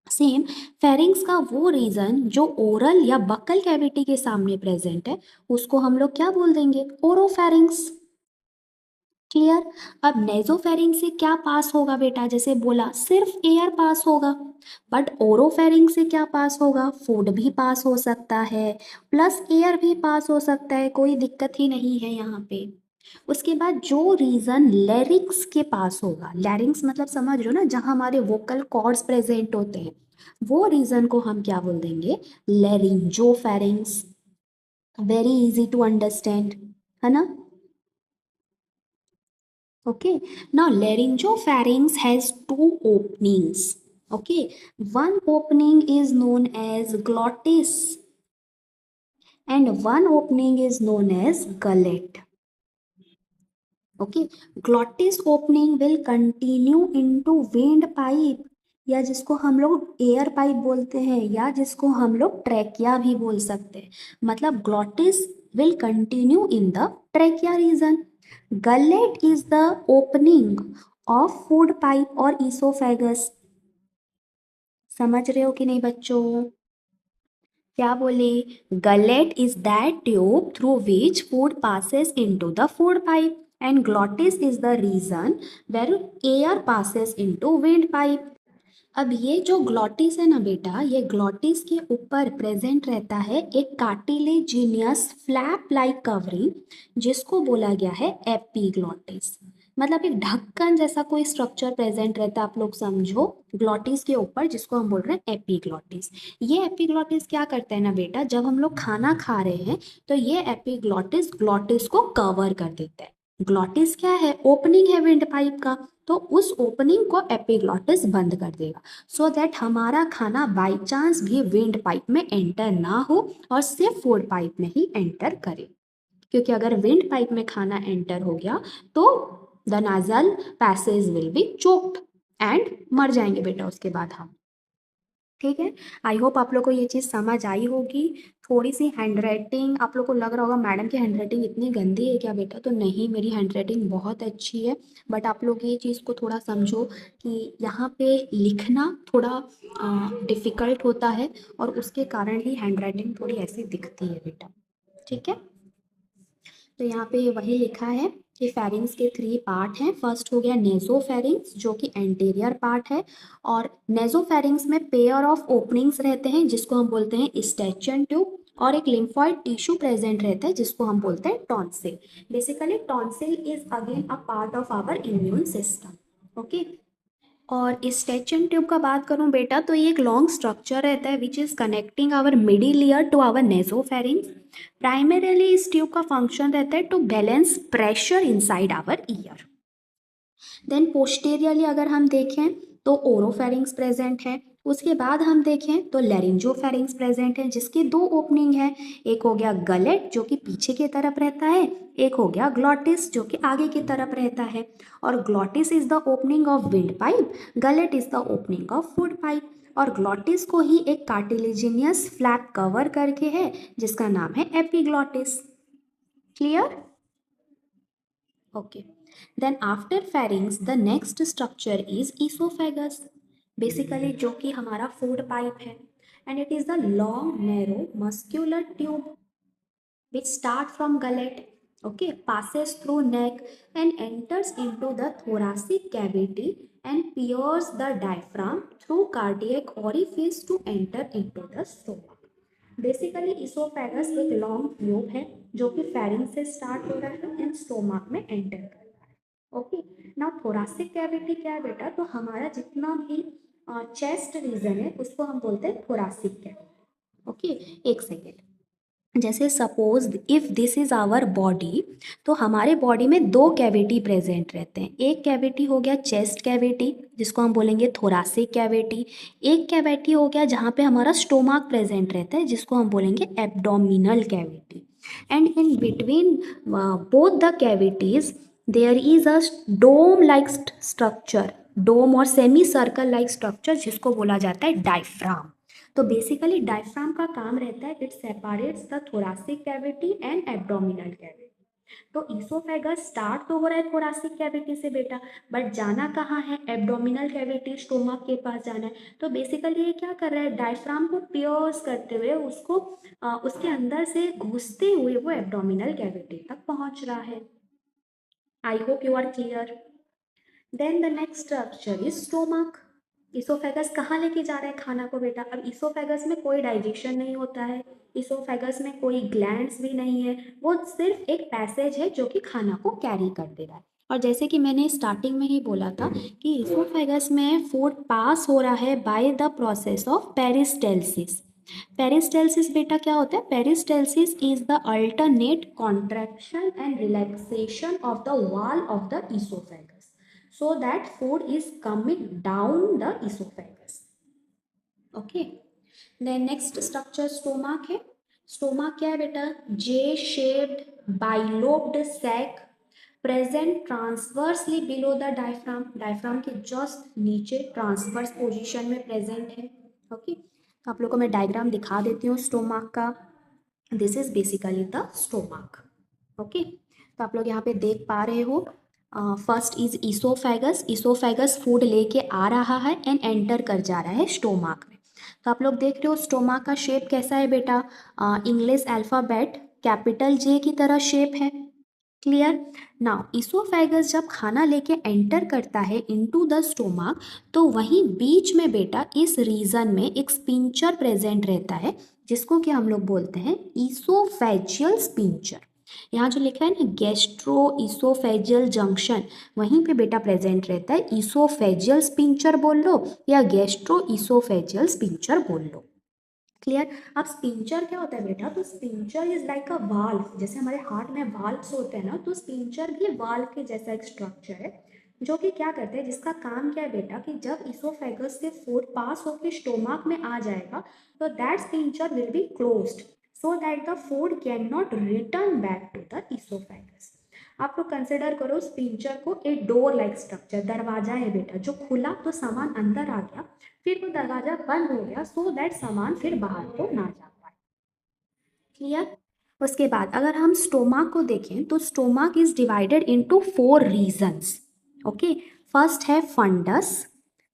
सेम फेरिंग्स का वो रीजन जो ओरल या बक्कल कैविटी के सामने प्रेजेंट है, उसको हम लोग क्या बोल देंगे? ओरोफेरिंग्स। क्लियर। अब नेजोफेरिंग से क्या पास होगा बेटा? जैसे बोला सिर्फ एयर पास होगा, बट ओरोफेरिंग से क्या पास होगा? फूड भी पास हो सकता है, प्लस एयर भी पास हो सकता है, कोई दिक्कत ही नहीं है यहाँ पे। उसके बाद जो रीजन लैरिंग्स के पास होगा, लैरिंग्स मतलब समझ रहे हो ना, जहाँ हमारे वोकल कॉर्ड्स प्रेजेंट होते हैं, वो रीजन को हम क्या बोल देंगे? लैरिंजोफेरिंग्स। वेरी इजी टू अंडरस्टैंड, है ना? Okay, now laryngopharynx has two openings. Okay, one opening is known as glottis and one opening is known as gullet. Okay, glottis opening will continue into windpipe, या जिसको हम लोग एयर पाइप बोलते हैं, या जिसको हम लोग ट्रैकिया भी बोल सकते हैं। मतलब glottis will continue in the trachea region. Gullet is the opening of food pipe और ईसोफेगस। समझ रहे हो कि नहीं बच्चों? क्या बोले? Gullet is that tube through which food passes into the food pipe and glottis is the region where air passes into windpipe. अब ये जो ग्लॉटिस है ना बेटा, ये ग्लॉटिस के ऊपर प्रेजेंट रहता है एक कार्टिलेजिनियस फ्लैप लाइक कवरिंग, जिसको बोला गया है एपीग्लॉटिस। मतलब एक ढक्कन जैसा कोई स्ट्रक्चर प्रेजेंट रहता है, आप लोग समझो, ग्लॉटिस के ऊपर, जिसको हम बोल रहे हैं एपीग्लॉटिस। ये एपीग्लॉटिस क्या करता है ना बेटा, जब हम लोग खाना खा रहे हैं तो ये एपीग्लॉटिस ग्लॉटिस को कवर कर देता है। ग्लॉटिस क्या है? ओपनिंग है विंड पाइप का, तो उस ओपनिंग को एपीग्लॉटिस बंद कर देगा, सो दैट हमारा खाना बाई चांस भी विंड पाइप में एंटर ना हो और सिर्फ फूड पाइप में ही एंटर करे। क्योंकि अगर विंड पाइप में खाना एंटर हो गया तो the nasal passage will be choked and मर जाएंगे बेटा उसके बाद हम। ठीक है। आई होप आप लोग को ये चीज़ समझ आई होगी। थोड़ी सी हैंड राइटिंग आप लोग को लग रहा होगा मैडम की हैंड राइटिंग इतनी गंदी है क्या बेटा? तो नहीं, मेरी हैंड राइटिंग बहुत अच्छी है। बट आप लोग ये चीज़ को थोड़ा समझो कि यहाँ पे लिखना थोड़ा डिफ़िकल्ट होता है और उसके कारण ही हैंड राइटिंग थोड़ी ऐसी दिखती है बेटा। ठीक है। तो यहाँ पे वही लिखा है कि फेरिंग्स के 3 पार्ट हैं। फर्स्ट हो गया नेजोफेरिंग्स, जो कि एंटीरियर पार्ट है, और नेजोफेरिंग्स में पेयर ऑफ ओपनिंग्स रहते हैं जिसको हम बोलते हैं स्टैचियन ट्यूब, और एक लिम्फॉइड टिश्यू प्रेजेंट रहता है जिसको हम बोलते हैं tonsil. Basically tonsil is again a part of our immune system. Okay. और स्टैचियन ट्यूब का बात करूं बेटा, तो ये एक लॉन्ग स्ट्रक्चर रहता है which is connecting our middle ear to our nasopharynx. Primarily इस ट्यूब का फंक्शन रहता है to balance pressure inside our ear. Then posteriorly अगर हम देखें तो ओरोफेरिंग्स प्रेजेंट है। उसके बाद हम देखें तो लैरिंजोफेरिंग्स प्रेजेंट है, जिसके 2 ओपनिंग है। एक हो गया गलेट जो कि पीछे की तरफ रहता है, एक हो गया ग्लॉटिस जो कि आगे की तरफ रहता है। और glottis is the opening of wind pipe, gullet is the opening of food pipe. और ग्लॉटिस को ही एक कार्टिलेजिनियस फ्लैप कवर करके है जिसका नाम है epiglottis. Clear? Okay. Then after pharynx, the next structure is esophagus. Basically जो कि हमारा food pipe है, and it is the long narrow muscular tube which start from gullet, okay, passes through neck and enters into the thoracic cavity and pierces the diaphragm through cardiac orifice to enter into the stomach. Basically oesophagus एक लॉन्ग ट्यूब है जो कि फेरिंग से स्टार्ट हो रहा है एंड स्टोमक में एंटर कर रहा है। ओके। नाउ थोरासिक कैविटी क्या है बेटा? तो हमारा जितना भी चेस्ट रीजन है उसको हम बोलते हैं थोरासिक कैविटी। ओके। एक सेकेंड। जैसे suppose if this is our body, तो हमारे बॉडी में 2 कैविटी प्रेजेंट रहते हैं। एक कैविटी हो गया चेस्ट कैविटी जिसको हम बोलेंगे थोरासिक कैविटी। एक कैविटी हो गया जहाँ पे हमारा स्टोमक प्रेजेंट रहता है जिसको हम बोलेंगे abdominal cavity. And in between both the cavities there is a dome like structure dome और सेमी सर्कल लाइक स्ट्रक्चर जिसको बोला जाता है डायफ्राम। तो बेसिकली डायफ्राम का काम रहता है, it separates the thoracic cavity and abdominal cavity. तो इसोफेगस स्टार्ट तो हो रहा है थोरासिक कैविटी से बेटा, बट जाना कहाँ है, एब्डोमिनल कैविटी स्टोमक के पास जाना है। तो बेसिकली ये क्या कर रहा है, डायफ्राम को पियर्स करते हुए उसको उसके अंदर से घुसते हुए वो एब्डोमिनल कैविटी तक पहुंच रहा है। I hope you are clear. Then the next structure is stomach. Oesophagus कहाँ लेके जा रहा है खाना को बेटा, अब इसोफेगस में कोई डाइजेशन नहीं होता है, इसोफेगस में कोई ग्लैंड्स भी नहीं है, वो सिर्फ एक पैसेज है जो कि खाना को कैरी कर दे रहा है। और जैसे कि मैंने स्टार्टिंग में ही बोला था कि इसोफेगस में फूड पास हो रहा है by the process of peristalsis. Peristalsis बेटा क्या होता है, peristalsis is the alternate contraction and relaxation of the wall of the oesophagus so that food is coming down the esophagus. Okay, then next structure stomach है। स्टोमक क्या है बेटा, J shaped bilobed sac present transversely below the diaphragm, diaphragm के जस्ट नीचे ट्रांसवर्स पोजीशन में प्रेजेंट है। ओके, तो आप लोग को मैं डायग्राम दिखा देती हूँ स्टोमक का। This is basically the stomach. Okay, तो आप लोग यहाँ पे देख पा रहे हो, first is oesophagus, oesophagus food लेके आ रहा है एंड एंटर कर जा रहा है स्टोमक में। तो आप लोग देख रहे हो स्टोमक का शेप कैसा है बेटा, इंग्लिश अल्फ़ाबेट कैपिटल जे की तरह शेप है। क्लियर। नाउ इसोफेगस जब खाना लेके एंटर करता है इनटू द स्टोमक, तो वहीं बीच में बेटा इस रीजन में एक स्पिंचर प्रेजेंट रहता है जिसको कि हम लोग बोलते हैं इसोफेजियल स्पिंचर। यहाँ जो लिखा है ना गैस्ट्रो इसोफेजियल जंक्शन, वहीं पे बेटा प्रेजेंट रहता है, इसोफेजियल स्पिंचर बोल लो या गैस्ट्रो इसोफेजियल स्पिंचर बोल लो। क्लियर। अब स्पिंचर क्या होता है बेटा, तो sphincter is like a valve, जैसे हमारे हार्ट में वाल्व्स होते हैं ना, तो स्पिंचर भी वाल्व के जैसा एक स्ट्रक्चर है जो कि क्या करते हैं, जिसका काम क्या है बेटा कि जब इसोफेगस से फूड पास होकर स्टोमक में आ जाएगा तो that sphincter will be closed so that the food can not return back to the oesophagus. आप लोग कंसिडर करो स्पिंचर को एक डोर लाइक स्ट्रक्चर, दरवाजा है बेटा, जो खुला तो सामान अंदर आ गया, फिर वो दरवाजा बंद हो गया सो दैट सामान फिर बाहर को ना जा पाए। क्लियर। उसके बाद अगर हम स्टोमक को देखें तो stomach is divided into 4 regions. Okay, first है fundus,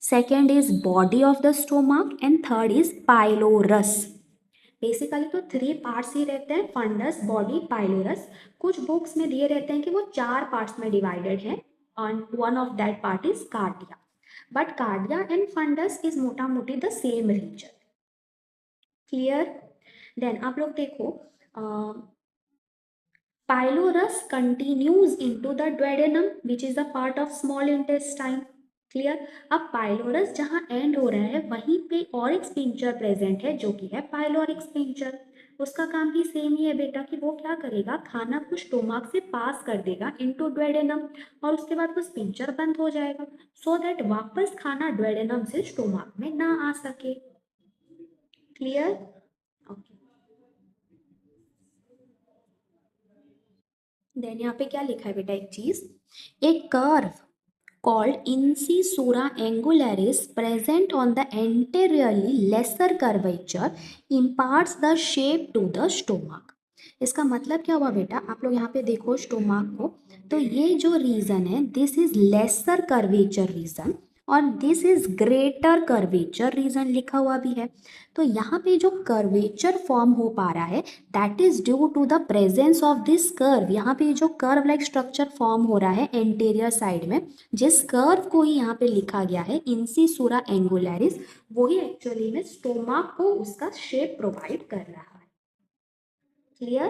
second is body of the stomach and third is pylorus. Basically तो 3 पार्ट्स ही रहते हैं, फंडस, बॉडी, पाइलोरस। कुछ बुक्स में दिए रहते हैं कि वो 4 पार्ट्स में डिवाइडेड है और one of that part is cardia, but cardia and fundus is मोटा मोटी the same region. Clear. Then आप लोग देखो pylorus continues into the duodenum which is the part of small intestine. Clear. अब पाइलोरस जहाँ एंड हो रहा है वहीं पे और एक स्पिंचर प्रेजेंट है जो कि है पाइलोरिक स्पिंचर। उसका काम भी सेम ही है बेटा कि वो क्या करेगा, खाना को स्टोमक से पास कर देगा इनटू duodenum और उसके बाद वो स्पिंचर बंद हो जाएगा सो दैट वापस खाना duodenum से स्टोमक में ना आ सके। क्लियर। ओके, देन यहाँ पे क्या लिखा है बेटा, एक चीज, एक curve called incisura angularis present on the anteriorly lesser curvature imparts the shape to the stomach। इसका मतलब क्या हुआ बेटा, आप लोग यहाँ पे देखो स्टोमक को, तो ये जो रीजन है this is lesser curvature region और this is greater curvature region लिखा हुआ भी है। तो यहाँ पे जो कर्वेचर फॉर्म हो पा रहा है that is due to the presence of this curve. यहाँ पे जो कर्व लाइक स्ट्रक्चर फॉर्म हो रहा है एंटीरियर साइड में, जिस कर्व को ही यहाँ पे लिखा गया है इंसिसुरा एंगुलरिस, वही एक्चुअली में स्टोमक को उसका शेप प्रोवाइड कर रहा है। क्लियर।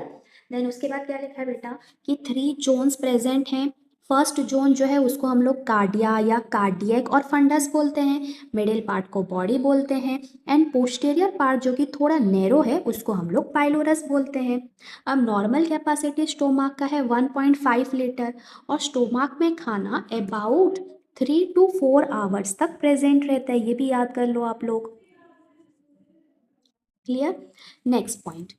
देन उसके बाद क्या लिखा है बेटा कि 3 जोन्स प्रेजेंट हैं। फर्स्ट जोन जो है उसको हम लोग कार्डिया या कार्डियक और फंडस बोलते हैं, मिडिल पार्ट को बॉडी बोलते हैं एंड पोस्टेरियर पार्ट जो कि थोड़ा नैरो है उसको हम लोग पाइलोरस बोलते हैं। अब नॉर्मल कैपेसिटी स्टोमक का है 1.5 लीटर और स्टोमक में खाना अबाउट 3 to 4 आवर्स तक प्रेजेंट रहता है, ये भी याद कर लो आप लोग। क्लियर। नेक्स्ट पॉइंट,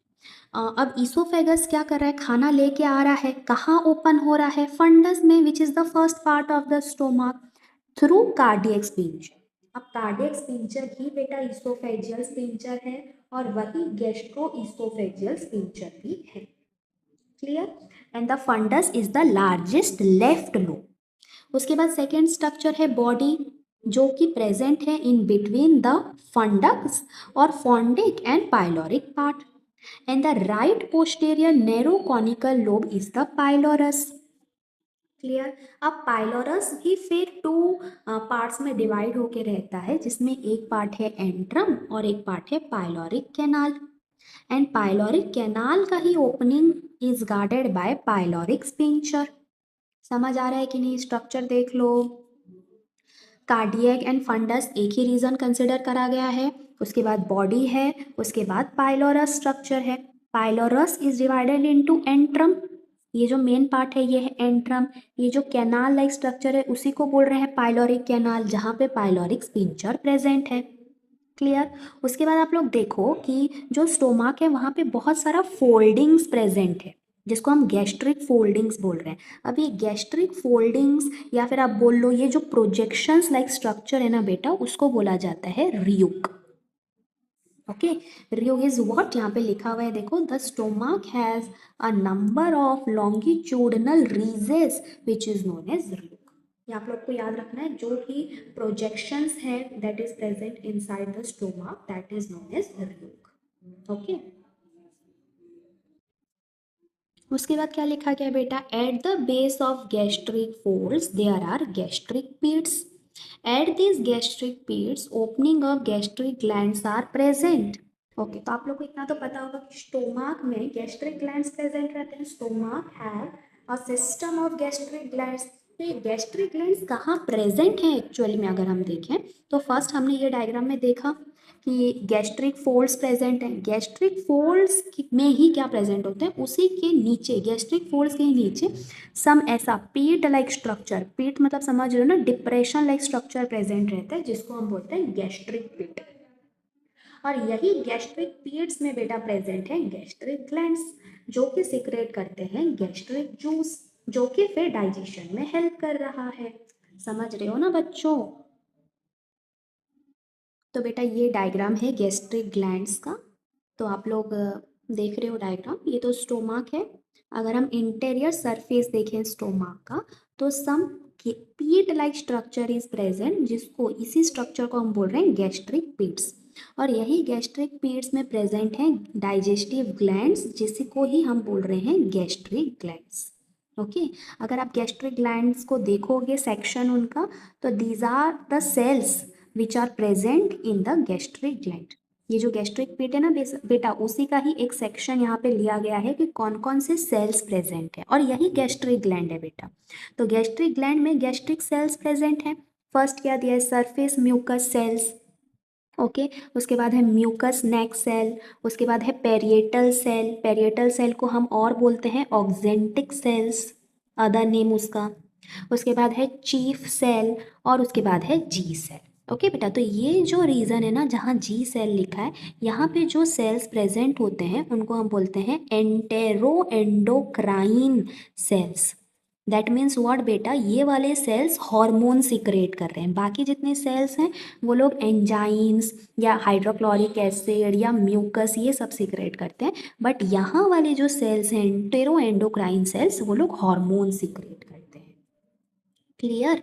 अब इसोफेगस क्या कर रहा है, खाना लेके आ रहा है, कहाँ ओपन हो रहा है, फंडस में विच is the first part of the stomach. Through cardiac sphincter. अब कार्डियक स्पिंचर ही बेटा इसोफेजियल स्पिंचर है और वही गैस्ट्रो इसोफेजियल स्पिंचर भी है। Clear? And the fundus is the largest left lobe. उसके बाद सेकेंड स्ट्रक्चर है बॉडी, जो कि प्रेजेंट है इन बिटवीन द फंडक्स और fundic and pyloric part. And the right posterior narrow conical lobe is the pylorus. Clear? अब पाइलोरस भी फिर टू पार्ट्स में डिवाइड होके रहता है, जिसमें एक पार्ट है एंट्रम और एक पार्ट है pyloric canal. And pyloric canal का ही opening is guarded by pyloric sphincter. समझ आ रहा है कि नहीं? स्ट्रक्चर देख लो। कार्डियक एंड फंडस एक ही रीजन कंसिडर करा गया है, उसके बाद बॉडी है, उसके बाद पाइलोरस स्ट्रक्चर है। Pylorus is divided into antrum, ये जो मेन पार्ट है ये है एंट्रम। ये जो कैनाल लाइक स्ट्रक्चर है उसी को बोल रहे हैं पाइलोरिक कैनाल, जहाँ पे पाइलोरिक स्पिंचर प्रेजेंट है। क्लियर? उसके बाद आप लोग देखो कि जो स्टोमक है वहाँ पे बहुत सारा फोल्डिंग्स प्रेजेंट है, जिसको हम गैस्ट्रिक फोल्डिंग्स बोल रहे हैं। अब ये गैस्ट्रिक फोल्डिंग्स या फिर आप बोल लो ये जो प्रोजेक्शंस लाइक स्ट्रक्चर है ना बेटा, उसको बोला जाता है rugae. Okay, rugae is what, यहाँ पे लिखा हुआ है देखो, the stomach has a number of longitudinal ridges which is known as rugae. ये आप लोग को याद रखना है, जो भी प्रोजेक्शंस है that is present inside the stomach that is known as rugae. Okay, उसके बाद क्या लिखा गया बेटा, at the base of gastric folds there are gastric pits. At this gastric pits opening of gastric glands are present. Okay, तो आप लोग को इतना तो पता होगा कि स्टोमक में गैस्ट्रिक ग्लैंड्स प्रेजेंट रहते हैं। Stomach have a system of gastric glands. तो ये गैस्ट्रिक ग्लैंड्स कहाँ प्रेजेंट हैं एक्चुअली में, अगर हम देखें तो फर्स्ट हमने ये डायग्राम में देखा कि गैस्ट्रिक फोल्ड्स प्रेजेंट हैं। गैस्ट्रिक फोल्ड्स में ही क्या प्रेजेंट होते हैं, उसी के नीचे, गैस्ट्रिक फोल्ड्स के नीचे सम ऐसा पीट लाइक स्ट्रक्चर, पीट मतलब समझ रहे हो ना, डिप्रेशन लाइक स्ट्रक्चर प्रेजेंट रहता है, जिसको हम बोलते हैं गैस्ट्रिक पीट। और यही गैस्ट्रिक पीट्स में बेटा प्रेजेंट है गैस्ट्रिक ग्लैंड्स, जो कि सिक्रेट करते हैं गैस्ट्रिक जूस, जो कि फिर डाइजेशन में हेल्प कर रहा है। समझ रहे हो ना बच्चों? तो बेटा ये डायग्राम है गैस्ट्रिक ग्लैंड्स का। तो आप लोग देख रहे हो डायग्राम, ये तो स्टोमक है। अगर हम इंटीरियर सरफेस देखें स्टोमक का, तो सम पीट लाइक स्ट्रक्चर इज प्रेजेंट, जिसको इसी स्ट्रक्चर को हम बोल रहे हैं गैस्ट्रिक पीट्स। और यही गैस्ट्रिक पीट्स में प्रेजेंट है डाइजेस्टिव ग्लैंड्स, जिसको ही हम बोल रहे हैं गैस्ट्रिक ग्लैंड्स। ओके, अगर आप गैस्ट्रिक ग्लैंड्स को देखोगे सेक्शन उनका, तो these are the cells which are present in the gastric gland. ये जो गैस्ट्रिक पीट है ना बेटा, उसी का ही एक सेक्शन यहाँ पे लिया गया है कि कौन कौन से सेल्स प्रेजेंट है, और यही गैस्ट्रिक ग्लैंड है बेटा। तो गैस्ट्रिक ग्लैंड में गैस्ट्रिक सेल्स प्रेजेंट है। फर्स्ट क्या दिया है, सरफेस म्यूकस सेल्स। ओके, उसके बाद है म्यूकस नेक सेल, उसके बाद है पेरिएटल सेल। पेरिएटल सेल को हम और बोलते हैं ऑक्जेंटिक सेल्स, अदर नेम उसका। उसके बाद है चीफ सेल, और उसके बाद है जी सेल। ओके बेटा, तो ये जो रीज़न है ना जहाँ जी सेल लिखा है, यहाँ पे जो सेल्स प्रेजेंट होते हैं उनको हम बोलते हैं entero endocrine cells. That means what बेटा, ये वाले सेल्स हार्मोन सिक्रेट कर रहे हैं। बाकी जितने सेल्स हैं वो लोग एंजाइम्स या हाइड्रोक्लोरिक एसिड या म्यूकस ये सब सिक्रेट करते हैं, बट यहाँ वाले जो सेल्स हैं एंटेरो एंडोक्राइन सेल्स, वो लोग हार्मोन सिक्रेट करते हैं। क्लियर?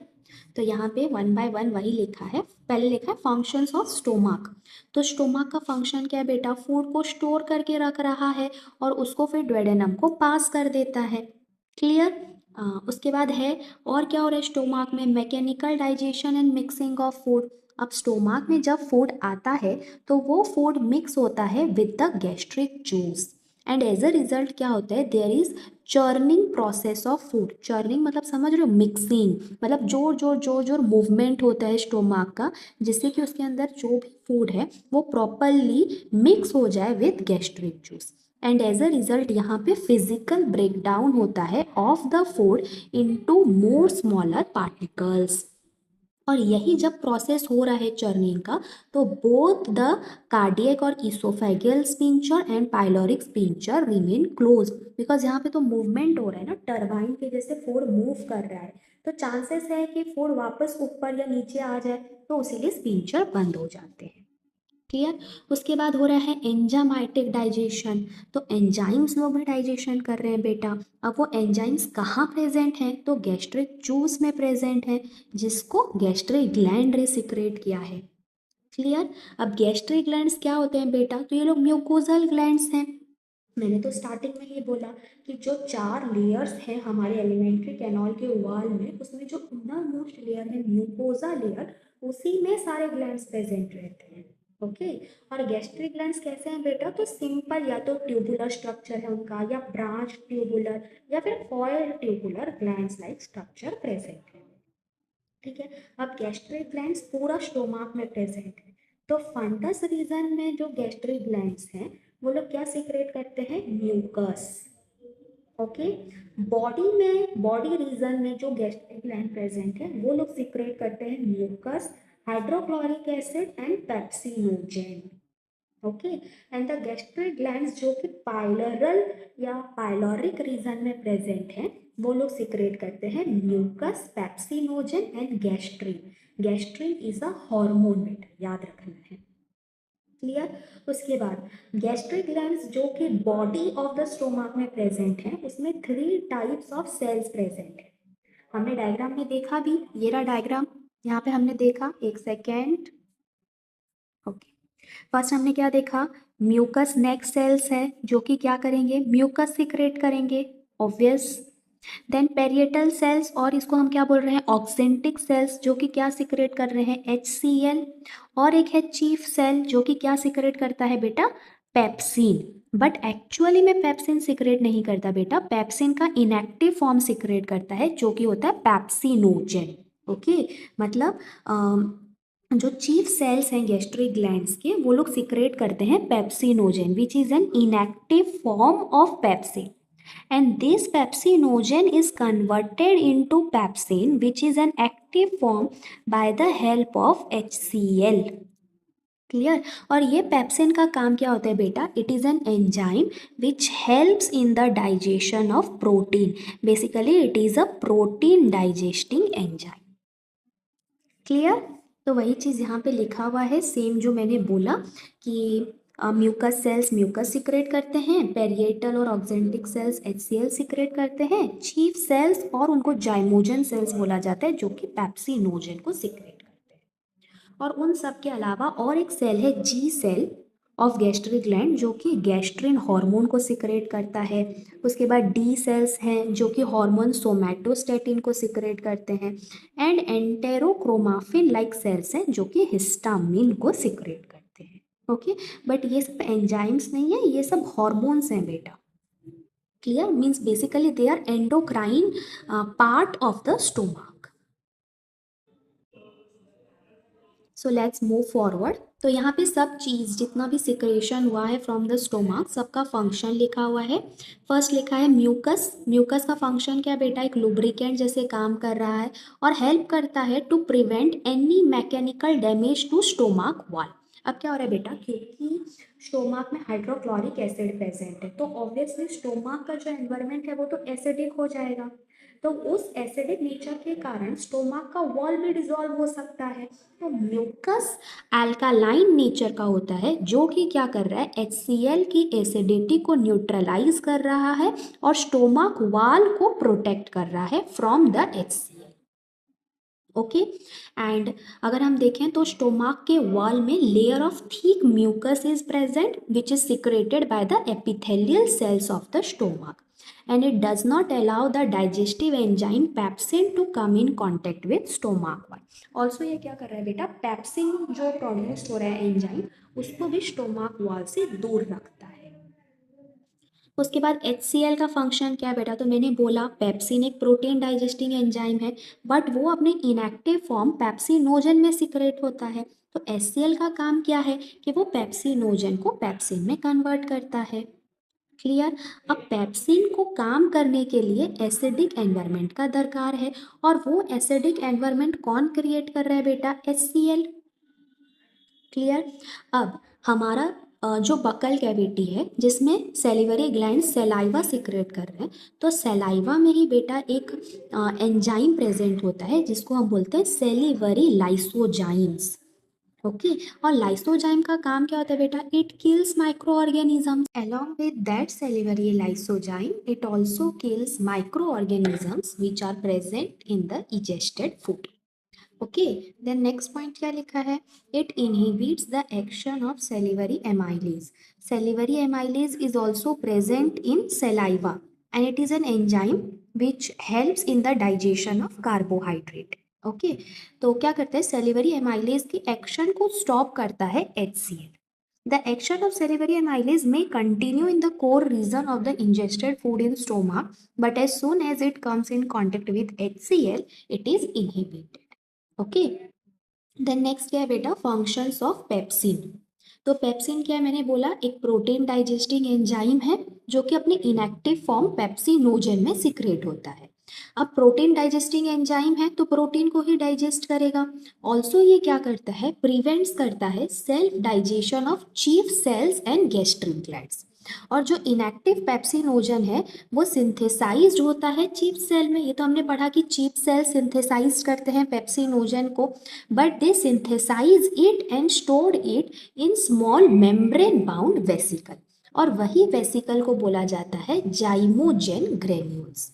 तो यहाँ पे वन बाय वन वही लिखा है। पहले लिखा है फंक्शंस ऑफ स्टोमक। तो स्टोमक का फंक्शन क्या है बेटा, फूड को स्टोर करके रख रहा है और उसको फिर डुओडेनम को पास कर देता है। क्लियर? उसके बाद है, और क्या हो रहा है स्टोमक में, mechanical digestion and mixing of food. अब स्टोमक में जब फूड आता है तो वो फूड मिक्स होता है with the gastric juice, and as a result क्या होता है, there is churning process of food. Churning मतलब समझ रहे हो, मिक्सिंग मतलब जोर जोर जोर जोर मूवमेंट होता है स्टोमक का, जिससे कि उसके अंदर जो भी फूड है वो प्रॉपरली मिक्स हो जाए with gastric juice. And as a result यहाँ पे फिजिकल ब्रेकडाउन होता है of the food into more smaller particles. और यही जब प्रोसेस हो रहा है चर्निंग का, तो बोथ द कार्डियक और oesophageal sphincter and pyloric sphincter remain close, because यहाँ पे तो मूवमेंट हो रहा है ना, टरबाइन के जैसे फूड मूव कर रहा है, तो चांसेस है कि फूड वापस ऊपर या नीचे आ जाए, तो इसीलिए स्पिंचर बंद हो जाते हैं। क्लियर। उसके बाद हो रहा है एंजाइमेटिक डाइजेशन। तो एंजाइम्स लोग भी डाइजेशन कर रहे हैं बेटा। अब वो एंजाइम्स कहाँ प्रेजेंट हैं, तो गैस्ट्रिक जूस में प्रेजेंट है, जिसको गैस्ट्रिक ग्लैंड ने सिक्रेट किया है। क्लियर। अब गैस्ट्रिक ग्लैंड्स क्या होते हैं बेटा, तो ये लोग म्यूकोजल ग्लैंड्स हैं। मैंने तो स्टार्टिंग में ही बोला कि जो 4 लेयर्स हैं हमारे एलिमेंट्री कैनाल के वॉल में, उसमें जो इनर मोस्ट लेयर है म्यूकोजा लेयर, उसी में सारे ग्लैंड्स प्रेजेंट रहते हैं। ओके। और गैस्ट्रिक ग्लैंड्स कैसे हैं बेटा, तो सिंपल या तो ट्यूबुलर स्ट्रक्चर है उनका, या ब्रांच ट्यूबुलर, या फिर coil tubular glands like structure present है। ठीक है। अब गैस्ट्रिक ग्लैंड्स पूरा स्टोमक में प्रेजेंट है। तो फंडस रीजन में जो गैस्ट्रिक ग्लैंड्स हैं वो लोग क्या सीक्रेट करते हैं, म्यूकस। ओके। बॉडी रीजन में जो गैस्ट्रिक ग्लैंड प्रेजेंट है वो लोग सीक्रेट करते हैं mucus, hydrochloric acid and pepsinogen. Okay. And the gastric glands जो कि पाइलोरल या पाइलोरिक रीजन में प्रेजेंट है, वो लोग सिक्रेट करते हैं mucus, pepsinogen and gastrin. Gastrin is a hormone, बेटा याद रखना है। क्लियर। उसके बाद गैस्ट्रिक ग्लैंड्स जो कि बॉडी ऑफ द स्टोमक में प्रेजेंट है, उसमें 3 टाइप्स ऑफ सेल्स प्रेजेंट है। हमने डायग्राम में देखा भी, ये रहा डायग्राम, यहाँ पे हमने देखा, एक सेकेंड। ओके। फर्स्ट हमने क्या देखा, म्यूकस नेक सेल्स है जो कि क्या करेंगे, म्यूकस सिक्रेट करेंगे, ऑब्वियस। देन पेरिएटल सेल्स, और इसको हम क्या बोल रहे हैं, ऑक्सेंटिक सेल्स, जो कि क्या सिक्रेट कर रहे हैं, HCl। और एक है चीफ सेल जो कि क्या सिक्रेट करता है बेटा, पेप्सिन। बट एक्चुअली में पेप्सिन सिक्रेट नहीं करता बेटा, पेप्सिन का इनएक्टिव फॉर्म सिक्रेट करता है जो कि होता है पेप्सिनोजेन। ओके। मतलब जो चीफ सेल्स हैं गैस्ट्रिक ग्लैंड्स के, वो लोग सिक्रेट करते हैं pepsinogen which is an inactive form of pepsin, and this pepsinogen is converted into pepsin which is an active form by the help of HCl। Clear. और ये पेप्सिन का काम क्या होता है बेटा, it is an enzyme which helps in the digestion of protein. Basically it is a protein digesting enzyme. Clear. तो वही चीज़ यहाँ पे लिखा हुआ है, सेम जो मैंने बोला कि म्यूकस सेल्स म्यूकस सिक्रेट करते हैं, पेरिएटल और ऑक्सेंटिक सेल्स HCl सिक्रेट करते हैं, चीफ सेल्स और उनको जाइमोजन सेल्स बोला जाता है जो कि पेप्सिनोजन को सिक्रेट करते हैं। और उन सब के अलावा और एक सेल है जी सेल ऑफ गैस्ट्रिक ग्लैंड जो कि गैस्ट्रिन हार्मोन को सिक्रेट करता है। उसके बाद डी सेल्स हैं जो कि हार्मोन सोमैटोस्टेटिन को सिक्रेट करते हैं। एंड एंटेरोक्रोमाफिन लाइक सेल्स हैं जो कि हिस्टामिन को सिक्रेट करते हैं। ओके। बट ये सब एंजाइम्स नहीं है, ये सब हॉर्मोन्स हैं बेटा। Clear. Means basically they are endocrine part of the stomach. So let's move forward. तो यहाँ पे सब चीज़ जितना भी सिक्रेशन हुआ है फ्रॉम द स्टोमक, सबका फंक्शन लिखा हुआ है। फर्स्ट लिखा है म्यूकस। म्यूकस का फंक्शन क्या बेटा, एक लुब्रिकेंट जैसे काम कर रहा है और हेल्प करता है to prevent any mechanical damage to stomach wall. अब क्या हो रहा है बेटा, क्योंकि स्टोमक में हाइड्रोक्लोरिक एसिड प्रेजेंट है, तो ऑब्वियसली स्टोमक का जो एनवायरनमेंट है वो तो एसिडिक हो जाएगा। तो उस एसिडिक नेचर के कारण स्टोमक का वॉल भी डिसॉल्व हो सकता है। तो म्यूकस अल्कालाइन नेचर का होता है जो कि क्या कर रहा है, HCl की एसिडिटी को न्यूट्रलाइज कर रहा है और स्टोमक वॉल को प्रोटेक्ट कर रहा है from the HCl। Okay. And अगर हम देखें तो स्टोमक के वॉल में layer of thick mucus is present which is secreted by the epithelial cells of the stomach, and it does not allow the digestive enzyme pepsin to come in contact with stomach wall। also ये क्या कर रहा है बेटा, पेप्सिन जो प्रोड्यूस हो रहा है एंजाइम, उसको भी स्टोमक वॉल से दूर रखता है। उसके बाद HCl का फंक्शन क्या है बेटा, तो मैंने बोला पेप्सिन एक प्रोटीन डाइजेस्टिंग एंजाइम है, बट वो अपने इनएक्टिव फॉर्म पेप्सिनोजन में सिक्रेट होता है। तो HCl का काम क्या है कि वो पेप्सिनोजन को पेप्सिन में कन्वर्ट करता है। क्लियर। अब पेप्सिन को काम करने के लिए एसिडिक एनवायरनमेंट का दरकार है, और वो एसिडिक एनवायरनमेंट कौन क्रिएट कर रहा है बेटा, HCl। क्लियर। अब हमारा जो बकल कैविटी है जिसमें सेलिवरी ग्लैंड सेलाइवा सिक्रेट कर रहे हैं, तो सेलाइवा में ही बेटा एक एंजाइम प्रेजेंट होता है जिसको हम बोलते हैं सेलिवरी लाइसोजाइम्स। ओके, और लाइसोजाइम का काम क्या होता है बेटा? It kills microorganisms. Along with that salivary lysozyme it also kills microorganisms which are present in the ingested food. Okay, then next point क्या लिखा है? It inhibits the action of salivary amylase. Salivary amylase is also present in saliva and it is an enzyme which helps in the digestion of carbohydrate. Okay, तो क्या करता है? सेलिवरी एमाइलेज की एक्शन को स्टॉप करता है HCl. The action of salivary amylase may continue in the core region of the ingested food in stomach, but as soon as it comes in contact with HCl, it is inhibited. Okay, then next क्या है बेटा? Functions of pepsin. तो पेप्सिन क्या है? मैंने बोला एक प्रोटीन डाइजेस्टिंग एंजाइम है जो कि अपनी इनएक्टिव फॉर्म पेप्सिनोजेन में सिक्रेट होता है। अब प्रोटीन डाइजेस्टिंग एंजाइम है तो प्रोटीन को ही डाइजेस्ट करेगा। ऑल्सो ये क्या करता है? प्रिवेंट्स करता है self digestion of chief cells and gastric glands. और जो इनएक्टिव पेप्सिनोजन है वो सिंथेसाइज्ड होता है चीफ सेल में। ये तो हमने पढ़ा कि चीफ सेल सिंथेसाइज करते हैं पेप्सिनोजन को, but they synthesize it and stored it in small membrane bound vesicle, और वही वेसिकल को बोला जाता है जाइमोजेन ग्रेन्यूल्स।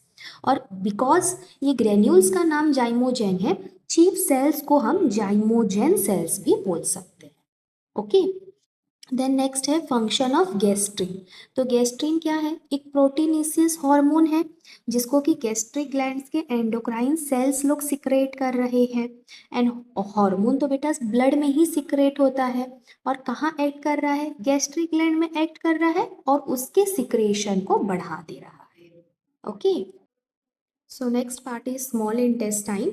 और बिकॉज ये ग्रेन्यूल्स का नाम जाइमोजेन है, चीफ सेल्स को हम जाइमोजेन सेल्स भी बोल सकते हैं। ओके, देन नेक्स्ट है फंक्शन ऑफ गैस्ट्रिन। तो गैस्ट्रिन क्या है? एक प्रोटीनेसियस हार्मोन है जिसको कि गैस्ट्रिक ग्लैंड्स के एंडोक्राइन सेल्स लोग सिक्रेट कर रहे हैं। एंड हार्मोन तो बेटा ब्लड में ही सिक्रेट होता है, और कहाँ एक्ट कर रहा है? गैस्ट्रिक ग्लैंड में एक्ट कर रहा है और उसके सिक्रेशन को बढ़ा दे रहा है। Okay, so next part is small intestine.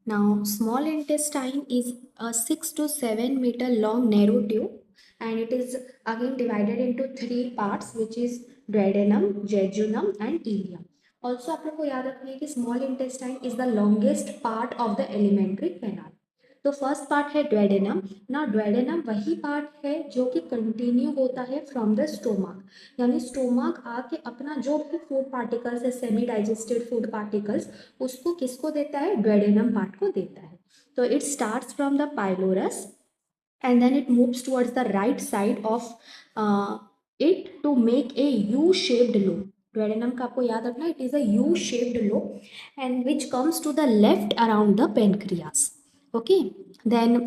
Now small intestine is a 6 to 7 meter long narrow tube, and it is again divided into three parts, which is duodenum, jejunum and ileum. Also आप लोग को याद रखना है कि small intestine is the longest part of the alimentary canal. तो फर्स्ट पार्ट है ड्वेडेनम ना। ड्वेडेनम वही पार्ट है जो कि कंटिन्यू होता है फ्रॉम द स्टोमक, यानी स्टोमक आके अपना जो भी फूड पार्टिकल्स है, सेमी डाइजेस्टेड फूड पार्टिकल्स, उसको किसको देता है? ड्वेडेनम पार्ट को देता है। तो it starts from the pylorus and then it moves towards the right side of it to make a U-shaped lobe. Duodenum का आपको याद रखना, it is a U-shaped lobe and which comes to the left around the pancreas. Okay, then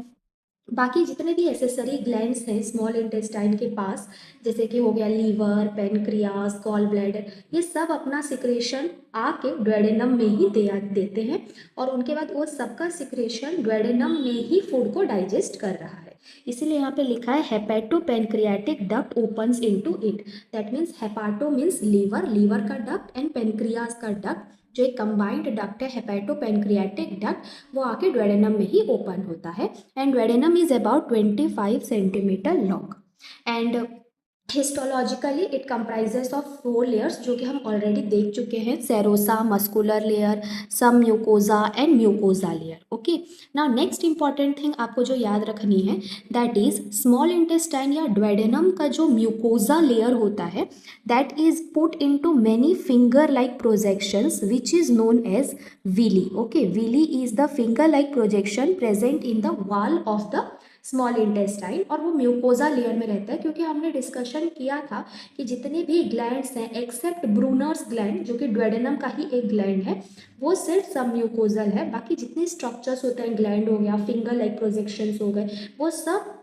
बाकी जितने भी एसेसरी ग्लैंड्स हैं स्मॉल इंटेस्टाइन के पास, जैसे कि हो गया लीवर, पेनक्रियास, गॉल ब्लैडर, ये सब अपना सिक्रेशन आके ड्वेडेनम में ही देते हैं, और उनके बाद वो सबका सिक्रेशन ड्वेडेनम में ही फूड को डाइजेस्ट कर रहा है। इसीलिए यहाँ पे लिखा है hepato pancreatic duct opens into it. That means hepato means liver, liver का डक्ट, एंड पेनक्रियास का डक्ट जो एक कंबाइंड डक्ट है हेपेटो पेनक्रियाटिक डक्ट, वो आके ड्वेडेनम में ही ओपन होता है। And duodenum is about 25 centimetre long. And histologically it comprises of 4 layers जो कि हम ऑलरेडी देख चुके हैं, serosa, muscular layer, submucosa and mucosa layer. Okay, now next important thing आपको जो याद रखनी है, दैट इज स्मॉल इंटेस्टाइन या ड्वेडेनम का जो म्यूकोजा लेयर होता है, that is put into many finger like projections which is known as villi. Okay, villi is the finger like projection present in the wall of the small intestine, और वो म्यूकोजा लेयर में रहता है, क्योंकि हमने डिस्कशन किया था कि जितने भी ग्लैंड्स हैं एक्सेप्ट ब्रूनर्स ग्लैंड जो कि ड्वेडेनम का ही एक ग्लैंड है, वो सिर्फ सब म्यूकोजल है। बाकी जितने स्ट्रक्चर्स होते हैं, ग्लैंड हो गया, फिंगर लाइक प्रोजेक्शंस हो गए, वो सब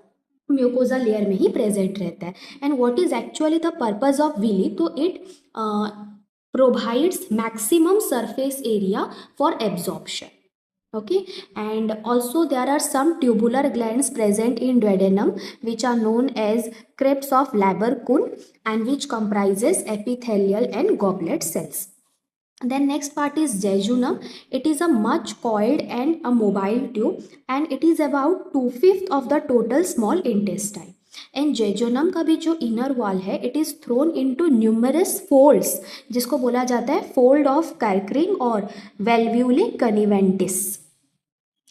म्यूकोजा लेयर में ही प्रेजेंट रहता है। And what is actually the purpose of villi? तो it provides maximum surface area for absorption. Okay, and also there are some tubular glands present in duodenum which are known as crypts of Labarcune and which comprises epithelial and goblet cells. Then next part is jejunum. It is a much coiled and a mobile tube and it is about 2/5 of the total small intestine. And jejunum का भी जो इनर वॉल है, it is thrown into numerous folds जिसको बोला जाता है फोल्ड ऑफ कैरक्रिंग और वेल्व्यूली कनिवेंटिस।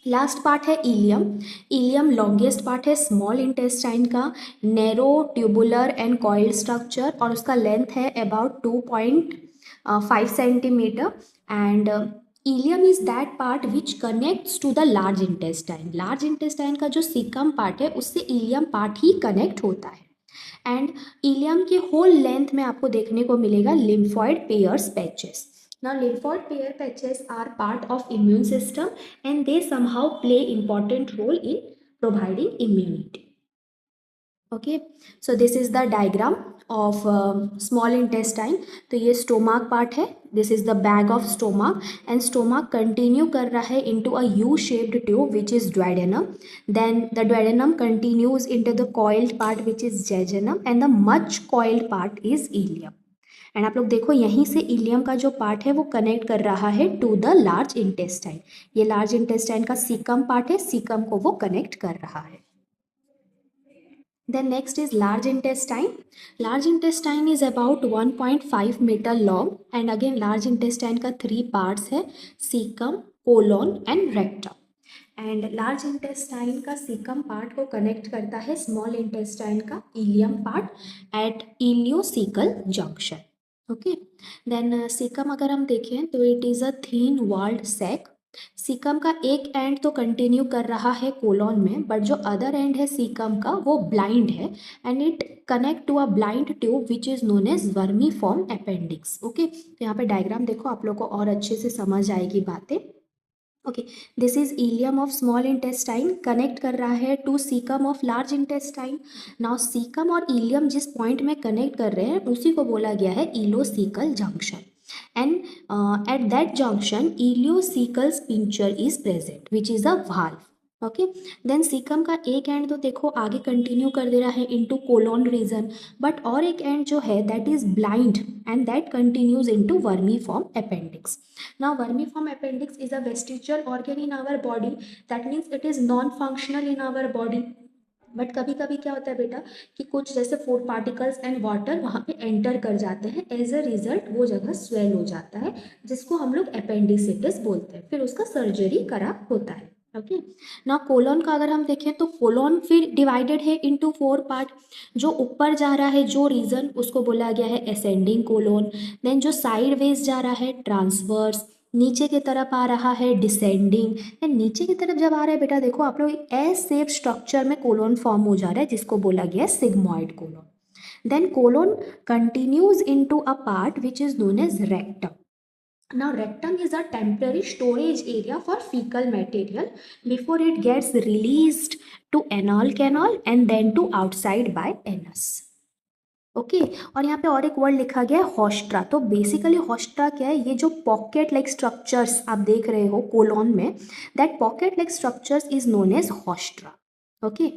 लास्ट पार्ट है इलियम। इलियम लॉन्गेस्ट पार्ट है स्मॉल इंटेस्टाइन का, narrow tubular and coiled structure, और उसका लेंथ है about 2.5 centimetre. And ileum is that part which connects to the large intestine. Large intestine का जो सीकम पार्ट है उससे इलियम पार्ट ही कनेक्ट होता है। एंड इलियम के होल लेंथ में आपको देखने को मिलेगा lymphoid pairs patches. Now lymphoid pair patches are part of immune system and they somehow play important role in providing immunity. Okay, so this is the diagram of small intestine. तो ये स्टोमाक पार्ट है, this is the bag of stomach, and stomach continue कर रहा है into a U shaped tube which is duodenum. देन द duodenum continues into the coiled part which is jejunum and the much coiled part is ileum. And आप लोग देखो यहीं से इलियम का जो पार्ट है वो कनेक्ट कर रहा है टू द लार्ज इंटेस्टाइन। ये लार्ज इंटेस्टाइन का सीकम पार्ट है, सीकम को वो कनेक्ट कर रहा है। Then next is large intestine. Large intestine is about 1.5 meter long, and again large intestine का 3 parts है, cecum, colon and rectum. And large intestine का सीकम पार्ट को कनेक्ट करता है स्मॉल इंटेस्टाइन का ileum part at ileocecal junction. Okay, then cecum अगर हम देखें तो it is a thin walled sac. Cecum का एक एंड तो कंटिन्यू कर रहा है कोलॉन में, बट जो अदर एंड है सीकम का वो ब्लाइंड है and it connect to a blind tube which is known as vermiform appendix. Okay, तो यहाँ पे डायग्राम देखो, आप लोग को और अच्छे से समझ आएगी बातें। Okay, this is ileum of small intestine, connect कर रहा है to caecum of large intestine. Now caecum और इलियम जिस पॉइंट में कनेक्ट कर रहे हैं उसी को बोला गया है ileocaecal junction, and at that junction ileocaecal sphincter is present which is a valve. Okay, then caecum का एक एंड तो देखो आगे कंटिन्यू कर दे रहा है इनटू कोलोन रीजन, बट और एक एंड जो है that is blind and that continues into vermiform appendix. Now, vermiform appendix is a vestigial organ in our body. That means it is non-functional in our body. But कभी कभी क्या होता है बेटा कि कुछ जैसे फूड पार्टिकल्स एंड वाटर वहाँ पे एंटर कर जाते हैं, एज अ रिजल्ट वो जगह स्वेल हो जाता है जिसको हम लोग अपेंडिसिटिस बोलते हैं, फिर उसका सर्जरी करा होता है। ओके, ना कोलोन का अगर हम देखें तो कोलोन फिर डिवाइडेड है इनटू 4 पार्ट। जो ऊपर जा रहा है जो रीजन उसको बोला गया है असेंडिंग कोलोन, देन जो साइड वेज जा रहा है ट्रांसवर्स, नीचे की तरफ आ रहा है डिसेंडिंग, एंड नीचे की तरफ जब आ रहा है बेटा देखो आप लोग एस शेप स्ट्रक्चर में कोलोन फॉर्म हो जा रहा है जिसको बोला गया है sigmoid colon. Then colon continues into a part which is known as rectum. Now rectum is a temporary storage area for fecal material before it gets released to anal canal and then to outside by anus. Okay, और यहाँ पे और एक वर्ड लिखा गया है हॉस्ट्रा। तो बेसिकली हॉस्ट्रा क्या है, ये जो पॉकेट लाइक स्ट्रक्चर्स आप देख रहे हो कोलोन में, that pocket like structures is known as haustra. Okay,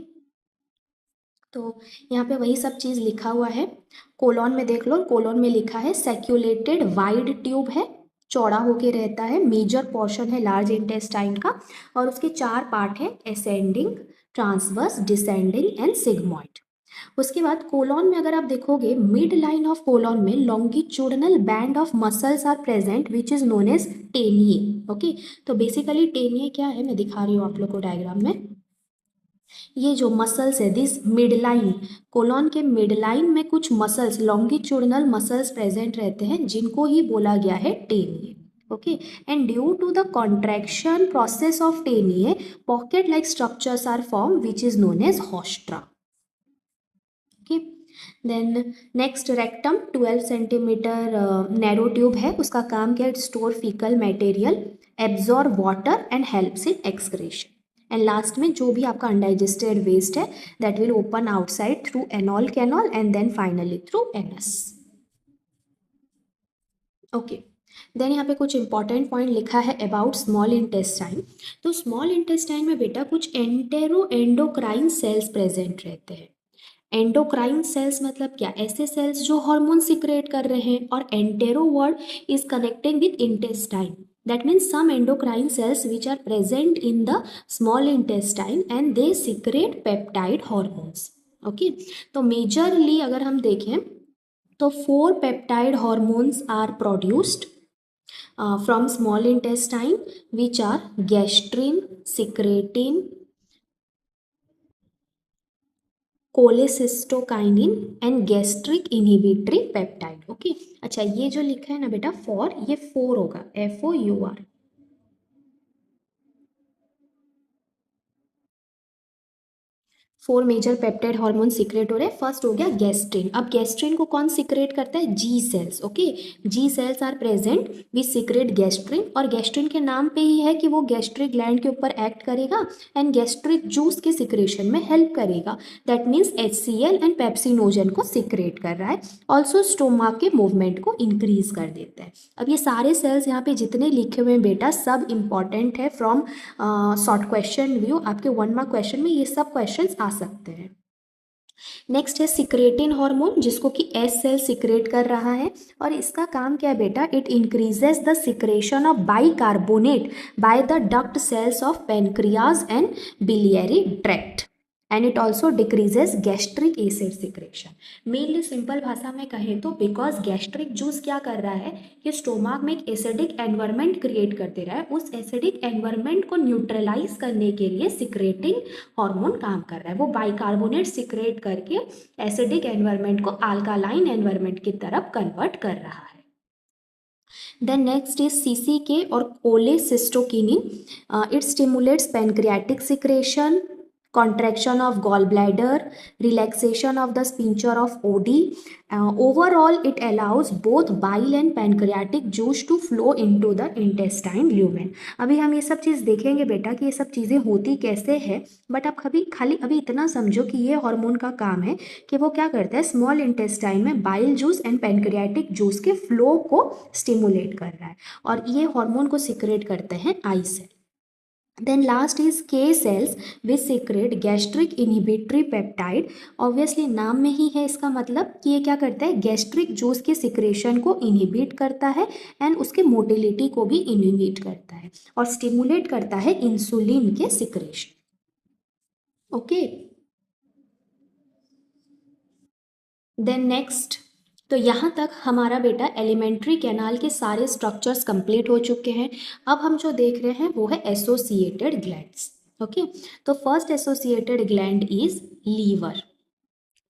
तो यहाँ पे वही सब चीज़ लिखा हुआ है। कोलोन में देख लो, कोलोन में लिखा है सेक्यूलेटेड वाइड ट्यूब है, चौड़ा होके रहता है, मेजर पोर्शन है लार्ज इंटेस्टाइन का, और उसके 4 पार्ट है ascending, transverse, descending and sigmoid. उसके बाद कोलोन में अगर आप देखोगे मिड लाइन ऑफ कोलोन में longitudinal band of muscles are present which is known as taeniae. Okay, तो बेसिकली टेनिए क्या है मैं दिखा रही हूँ आप लोग को डायग्राम में। ये जो मसल्स है दिस मिड लाइन, कोलोन के मिड लाइन में कुछ मसल्स लॉन्गिट्यूडनल मसल्स प्रेजेंट रहते हैं जिनको ही बोला गया है taeniae. Okay, and due to the contraction process of taeniae pocket like structures are form which is known as haustra. Okay, then next rectum 12 centimetre narrow tube है, उसका काम क्या है, store faecal material, absorb water and helps in excretion. And last में जो भी आपका अनडाइजेस्टेड वेस्ट है that will open outside through anal canal and then finally through anus. Okay, then यहाँ पे कुछ इंपॉर्टेंट पॉइंट लिखा है अबाउट स्मॉल इंटेस्टाइन। तो स्मॉल इंटेस्टाइन में बेटा कुछ एंटेरो एंडोक्राइन सेल्स प्रेजेंट रहते हैं। एंडोक्राइन सेल्स मतलब क्या, ऐसे सेल्स जो हार्मोन सिक्रेट कर रहे हैं, और entero word is connecting with intestine, that means some endocrine cells which are present in the small intestine and they secrete peptide hormones. Okay, तो मेजरली अगर हम देखें तो 4 peptide hormones are produced from small intestine which are gastrin, secretin, cholecystokinin and gastric inhibitory peptide. Okay, अच्छा ये जो लिखा है ना बेटा फॉर, ये 4 होगा, FOUR। 4 major peptide hormone secrete हो रहे हैं। फर्स्ट हो गया गैस्ट्रिन। अब गैस्ट्रिन को कौन सीक्रेट करता है? G cells. Okay, G cells are present which secrete gastrin, और गैस्ट्रिन के नाम पे ही है कि वो गैस्ट्रिक ग्लैंड के ऊपर एक्ट करेगा एंड गैस्ट्रिक जूस के सिक्रेशन में हेल्प करेगा। That means HCl and pepsinogen को सीक्रेट कर रहा है। ऑल्सो स्टोमक के मूवमेंट को इंक्रीज कर देता है। अब ये सारे सेल्स यहाँ पे जितने लिखे हुए हैं बेटा सब इंपॉर्टेंट है फ्रॉम शॉर्ट क्वेश्चन व्यू। आपके 1 मार्क क्वेश्चन में ये सब क्वेश्चन आ सकते हैं। नेक्स्ट है सिक्रेटिन हार्मोन, जिसको कि एस सेल सिक्रेट कर रहा है, और इसका काम क्या है बेटा? It increases the secretion of bicarbonate by the duct cells of pancreas and biliary tract, and it also decreases gastric acid secretion. Mainly simple भाषा में कहें तो बिकॉज गैस्ट्रिक जूस क्या कर रहा है कि स्टोमक में एक एसिडिक एनवायरनमेंट क्रिएट कर दे रहा है। उस एसिडिक एनवायरनमेंट को न्यूट्रलाइज करने के लिए सिक्रेटिन हार्मोन काम कर रहा है। वो बाइकार्बोनेट सिक्रेट करके एसिडिक एनवायरनमेंट को अल्कालाइन एनवायरनमेंट की तरफ कन्वर्ट कर रहा है। देन नेक्स्ट इज CCK और cholecystokinin. It stimulates pancreatic secretion, contraction of gallbladder, relaxation of the sphincter of OD. Overall, it allows both bile and pancreatic juice to flow into the intestine lumen. अभी हम ये सब चीज़ देखेंगे बेटा कि ये सब चीज़ें होती कैसे है, बट आप कभी खाली अभी इतना समझो कि ये हार्मोन का काम है कि वो क्या करता है, स्मॉल इंटेस्टाइन में bile juice and pancreatic juice के फ्लो को स्टिमुलेट कर रहा है, और ये हार्मोन को सिक्रेट करते हैं आई cell. Then last is K cells which secrete gastric inhibitory peptide. Obviously नाम में ही है इसका मतलब कि ये क्या करता है, गैस्ट्रिक जूस के सिक्रेशन को इनहिबिट करता है एंड उसके मोटिलिटी को भी इनहिबिट करता है और स्टिमुलेट करता है इंसुलिन के सिक्रेशन। ओके, देन नेक्स्ट, तो यहाँ तक हमारा बेटा एलिमेंट्री कैनाल के सारे स्ट्रक्चर्स कंप्लीट हो चुके हैं। अब हम जो देख रहे हैं वो है एसोसिएटेड ग्लैंड्स। ओके, तो first associated gland is liver.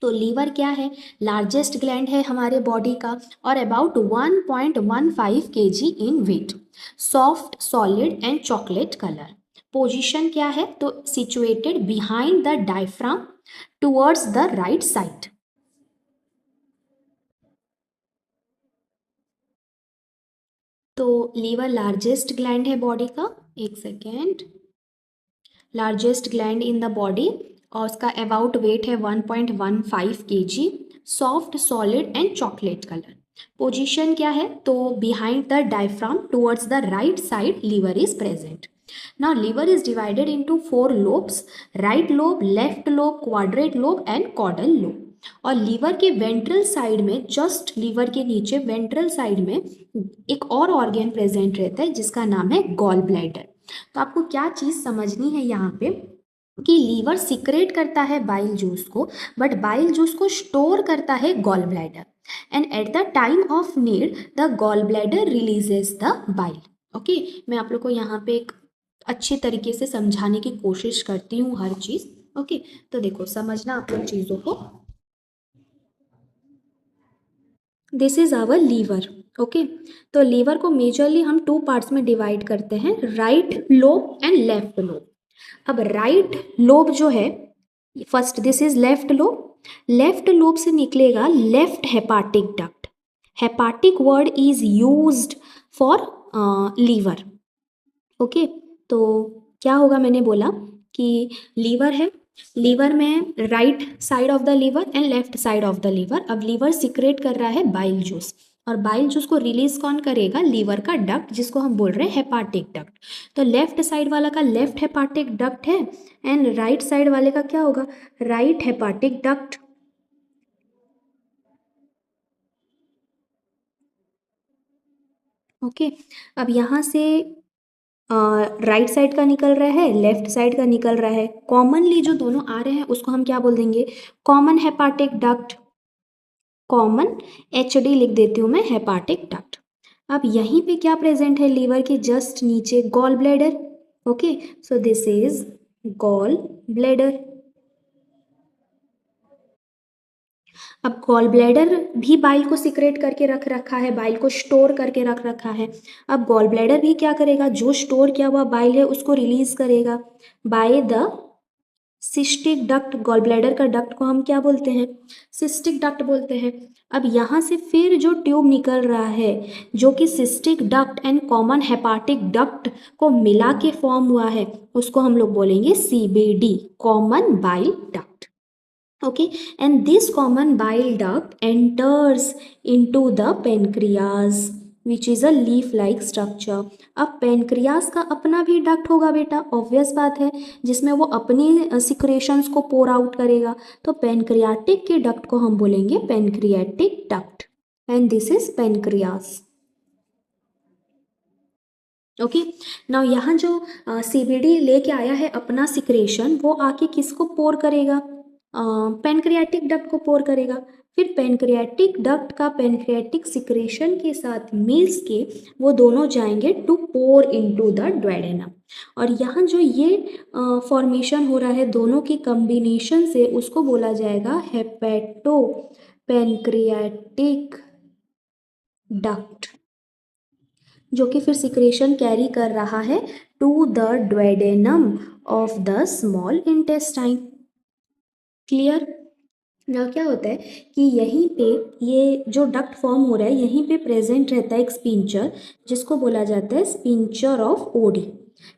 तो लीवर क्या है? लार्जेस्ट ग्लैंड है हमारे बॉडी का और about 1.15 kg in weight, soft solid and chocolate colour. Position क्या है? तो situated behind the diaphragm towards the right side. तो लीवर लार्जेस्ट ग्लैंड है बॉडी का, एक second, largest gland in the body, और उसका अबाउट वेट है 1.15 kg, soft solid and chocolate colour. Position क्या है? तो behind the diaphragm towards the right side liver is present. Now liver is divided into 4 lobes, right lobe, left lobe, quadrate lobe and caudal lobe. और लीवर के वेंट्रल साइड में, जस्ट लीवर के नीचे वेंट्रल साइड में एक और ऑर्गन प्रेजेंट रहता है जिसका नाम है गॉल ब्लैडर। तो आपको क्या चीज़ समझनी है यहाँ पे कि लीवर सिक्रेट करता है बाइल जूस को, बट बाइल जूस को स्टोर करता है gall bladder, and at the time of need the gall bladder releases the bile. Okay, मैं आप लोग को यहाँ पे एक अच्छी तरीके से समझाने की कोशिश करती हूँ हर चीज़। ओके, तो देखो समझना आप लोग चीज़ों को। This is our liver. Okay, तो लीवर को मेजरली हम 2 पार्ट्स में डिवाइड करते हैं, right lobe and left lobe. अब राइट लोब जो है, first this is left lobe, left lobe से निकलेगा left hepatic duct. Hepatic word is used for liver. Okay, तो क्या होगा, मैंने बोला कि लीवर है, लीवर में right side of the liver and left side of the liver. अब लीवर सिक्रेट कर रहा है बाइल जूस, और बाइल जूस को रिलीज कौन करेगा? लीवर का डक्ट, जिसको हम बोल रहे हैं हेपाटिक डक्ट। तो लेफ्ट साइड वाला का लेफ्ट हेपाटिक डक्ट है एंड राइट साइड वाले का क्या होगा? Right hepatic duct. ओके, अब यहाँ से राइट साइड का निकल रहा है, लेफ्ट साइड का निकल रहा है, कॉमनली जो दोनों आ रहे हैं उसको हम क्या बोल देंगे? Common hepatic duct, common HD लिख देती हूँ मैं, हेपाटिक डक्ट। अब यहीं पे क्या प्रेजेंट है लीवर के जस्ट नीचे? Gall bladder. Okay, so this is gall bladder. अब गॉल ब्लैडर भी बाइल को सिक्रेट करके रख रखा है, बाइल को स्टोर करके रख रखा है। अब गॉल ब्लैडर भी क्या करेगा, जो स्टोर किया हुआ बाइल है उसको रिलीज करेगा by the cystic duct. Gall bladder का डक्ट को हम क्या बोलते हैं, सिस्टिक डक्ट बोलते हैं। अब यहाँ से फिर जो ट्यूब निकल रहा है जो कि cystic duct and common hepatic duct को मिला के फॉर्म हुआ है उसको हम लोग बोलेंगे CBD, common bile duct. Okay, and this common bile duct enters into the pancreas which is a leaf like structure। अब पेनक्रियास का अपना भी डक्ट होगा बेटा, ऑब्वियस बात है, जिसमें वो अपनी सिक्रेशंस को पोर आउट करेगा। तो पेनक्रियाटिक के डक्ट को हम बोलेंगे pancreatic duct and this is pancreas. Okay, now यहाँ जो CBD लेके आया है अपना सिक्रेशन, वो आके किसको पोर करेगा, पेनक्रियाटिक डक्ट को पोर करेगा। फिर पेनक्रियाटिक डक्ट का पेनक्रियाटिक सिक्रेशन के साथ मिल्स के वो दोनों जाएंगे to pour into the duodenum. और यहाँ जो ये फॉर्मेशन हो रहा है दोनों की कम्बिनेशन से उसको बोला जाएगा हेपेटो पेनक्रियाटिक डक्ट, जो कि फिर सिक्रेशन कैरी कर रहा है to the duodenum of the small intestine. Clear. ना क्या होता है कि यहीं पे ये जो डक्ट फॉर्म हो रहा है यहीं पे प्रेजेंट रहता है एक स्पिंचर जिसको बोला जाता है sphincter of Oddi.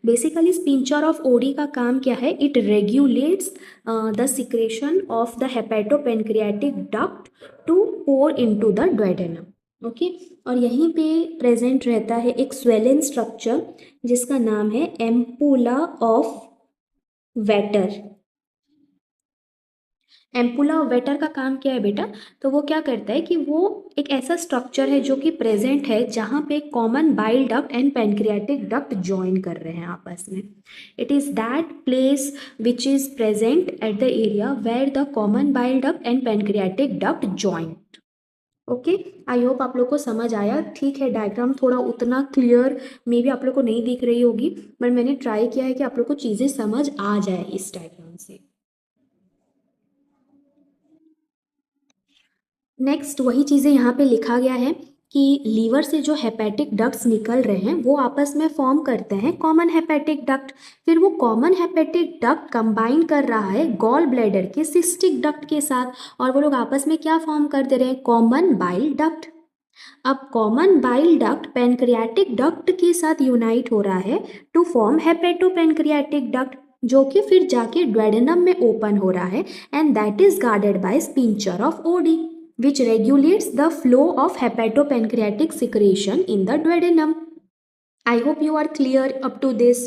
Basically sphincter of Oddi का काम क्या है, it regulates the secretion of the hepatopancreatic duct to pour into the duodenum. Okay, और यहीं पे प्रेजेंट रहता है एक स्वेलन स्ट्रक्चर जिसका नाम है ampulla of waiter. Ampulla waiter का काम क्या है बेटा, तो वो क्या करता है कि वो एक ऐसा स्ट्रक्चर है जो कि प्रेजेंट है जहाँ पे common bile duct and pancreatic duct join कर रहे हैं आपस में। It is that place which is present at the area where the common bile duct and pancreatic duct join. Okay, I hope आप लोग को समझ आया। ठीक है, डायग्राम थोड़ा उतना क्लियर मे बी आप लोग को नहीं दिख रही होगी, बट मैंने ट्राई किया है कि आप लोग को चीज़ें समझ आ जाए इस डायग्राम से। नेक्स्ट वही चीज़ें यहाँ पे लिखा गया है कि लीवर से जो हेपेटिक डक्ट्स निकल रहे हैं वो आपस में फॉर्म करते हैं कॉमन हेपेटिक डक्ट। फिर वो कॉमन हेपेटिक डक्ट कंबाइन कर रहा है गॉल ब्लैडर के सिस्टिक डक्ट के साथ और वो लोग आपस में क्या फॉर्म कर दे रहे हैं, कॉमन बाइल डक्ट। अब common bile duct pancreatic duct के साथ यूनाइट हो रहा है टू फॉर्म हेपेटोपेनक्रियाटिक डक्ट, जो कि फिर जाके डुओडेनम में ओपन हो रहा है and that is guarded bye sphincter of OD which regulates the flow of hepatopancreatic secretion in the duodenum. I hope you are clear up to this.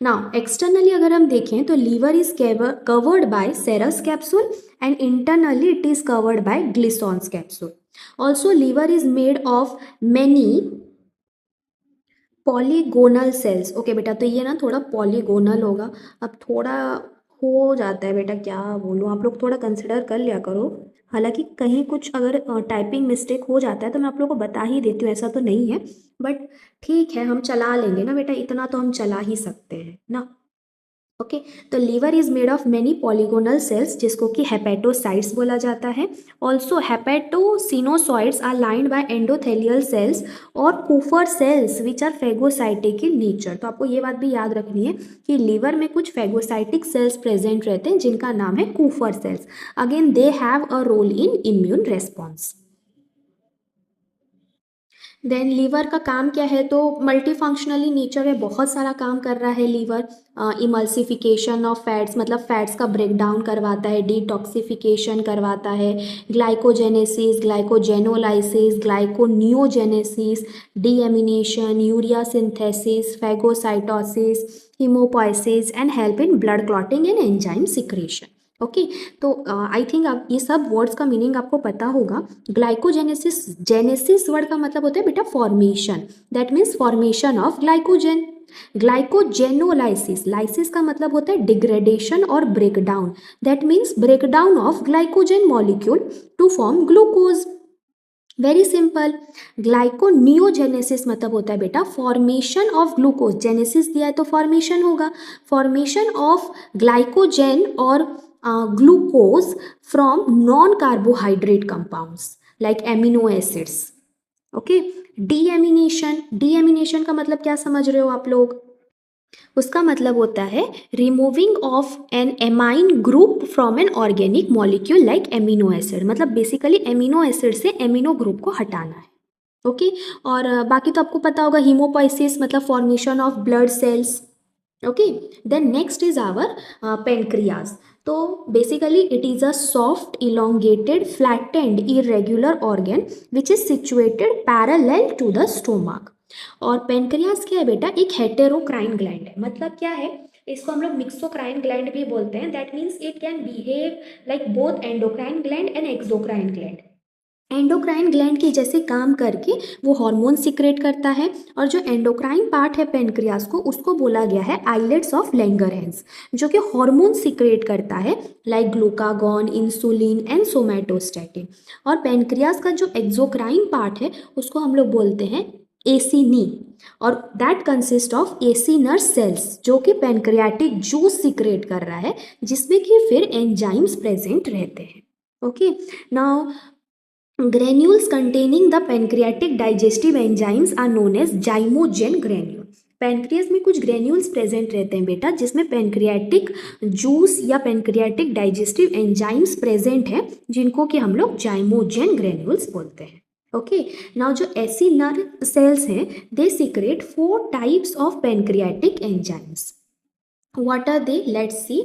Now externally अगर हम देखें तो liver is covered by serous capsule and internally it is covered by Glisson's capsule. Also liver is made of many polygonal cells. Okay बेटा, तो ये ना थोड़ा पॉलीगोनल होगा, अब थोड़ा हो जाता है बेटा, क्या बोलूँ, आप लोग थोड़ा कंसिडर कर लिया करो। हालांकि कहीं कुछ अगर टाइपिंग मिस्टेक हो जाता है तो मैं आप लोग को बता ही देती हूँ, ऐसा तो नहीं है, बट ठीक है हम चला लेंगे ना बेटा, इतना तो हम चला ही सकते हैं ना। ओके, तो liver is made of many polygonal cells जिसको कि हेपेटोसाइट्स बोला जाता है। Also hepatosinusoids are lined by endothelial cells और Kupffer cells which are phagocytic in nature. तो आपको ये बात भी याद रखनी है कि लीवर में कुछ फेगोसाइटिक सेल्स प्रेजेंट रहते हैं जिनका नाम है Kupffer cells. Again they have a role in immune response. Then liver का काम क्या है, तो मल्टीफंक्शनली नेचर है, बहुत सारा काम कर रहा है लीवर। इमल्सिफिकेशन ऑफ फैट्स, मतलब फैट्स का ब्रेक डाउन करवाता है, डिटॉक्सिफिकेशन करवाता है, glycogenesis, glycogenolysis, gluconeogenesis, deamination, urea synthesis, phagocytosis, haemopoiesis and help in blood clotting and enzyme secretion. Okay, तो आई थिंक आप ये सब वर्ड्स का मीनिंग आपको पता होगा। ग्लाइकोजेनेसिस, जेनेसिस वर्ड का मतलब होता है बेटा formation, that means formation of glycogen. Glycogenolysis, lysis का मतलब होता है डिग्रेडेशन और breakdown, that means breakdown of glycogen molecule to form glucose. Very simple. Glyconeogenesis मतलब होता है बेटा फॉर्मेशन ऑफ ग्लूकोज। जेनेसिस दिया है तो फॉर्मेशन होगा। फॉर्मेशन ऑफ ग्लाइकोजेन और glucose from non carbohydrate compounds like amino acids. Okay. Deamination, deamination का मतलब क्या समझ रहे हो आप लोग? उसका मतलब होता है removing of an amine group from an organic molecule like amino acid. मतलब बेसिकली एमिनो एसिड से एमिनो ग्रुप को हटाना है। ओके। और बाकी तो आपको पता होगा हीमोपोइसिस मतलब formation of blood cells. Okay. Then next is our pancreas. तो basically it is a soft elongated flattened irregular organ which is situated parallel to the stomach. और पेनक्रियास क्या है बेटा? एक हेटेरोक्राइन ग्लैंड है। मतलब क्या है? इसको हम लोग मिक्सोक्राइन ग्लैंड भी बोलते हैं। That means it can behave like both endocrine gland and exocrine gland. Endocrine gland की जैसे काम करके वो हार्मोन सिक्रेट करता है। और जो एंडोक्राइन पार्ट है पेनक्रियास को, उसको बोला गया है आइलेट्स ऑफ लैंगरहैंस, जो कि हार्मोन सिक्रेट करता है like glucagon, insulin and somatostatin. और पेनक्रियास का जो एक्सोक्राइन पार्ट है उसको हम लोग बोलते हैं एसिनी। और that consist of acinar cells, जो कि पेनक्रियाटिक जूस सिक्रेट कर रहा है, जिसमें कि फिर एंजाइम्स प्रेजेंट रहते हैं। Okay. Now granules containing the pancreatic digestive enzymes are known as zymogen granule। Pancreas में कुछ ग्रेन्यूल्स प्रेजेंट रहते हैं बेटा, जिसमें पैनक्रियाटिक जूस या पैनक्रियाटिक डाइजेस्टिव एंजाइम्स प्रेजेंट हैं, जिनको कि हम लोग जाइमोजेन ग्रेन्यूल्स बोलते हैं। ओके। नाउ जो एसिनर सेल्स हैं they secrete 4 types of pancreatic enzymes. What are they? Let's see.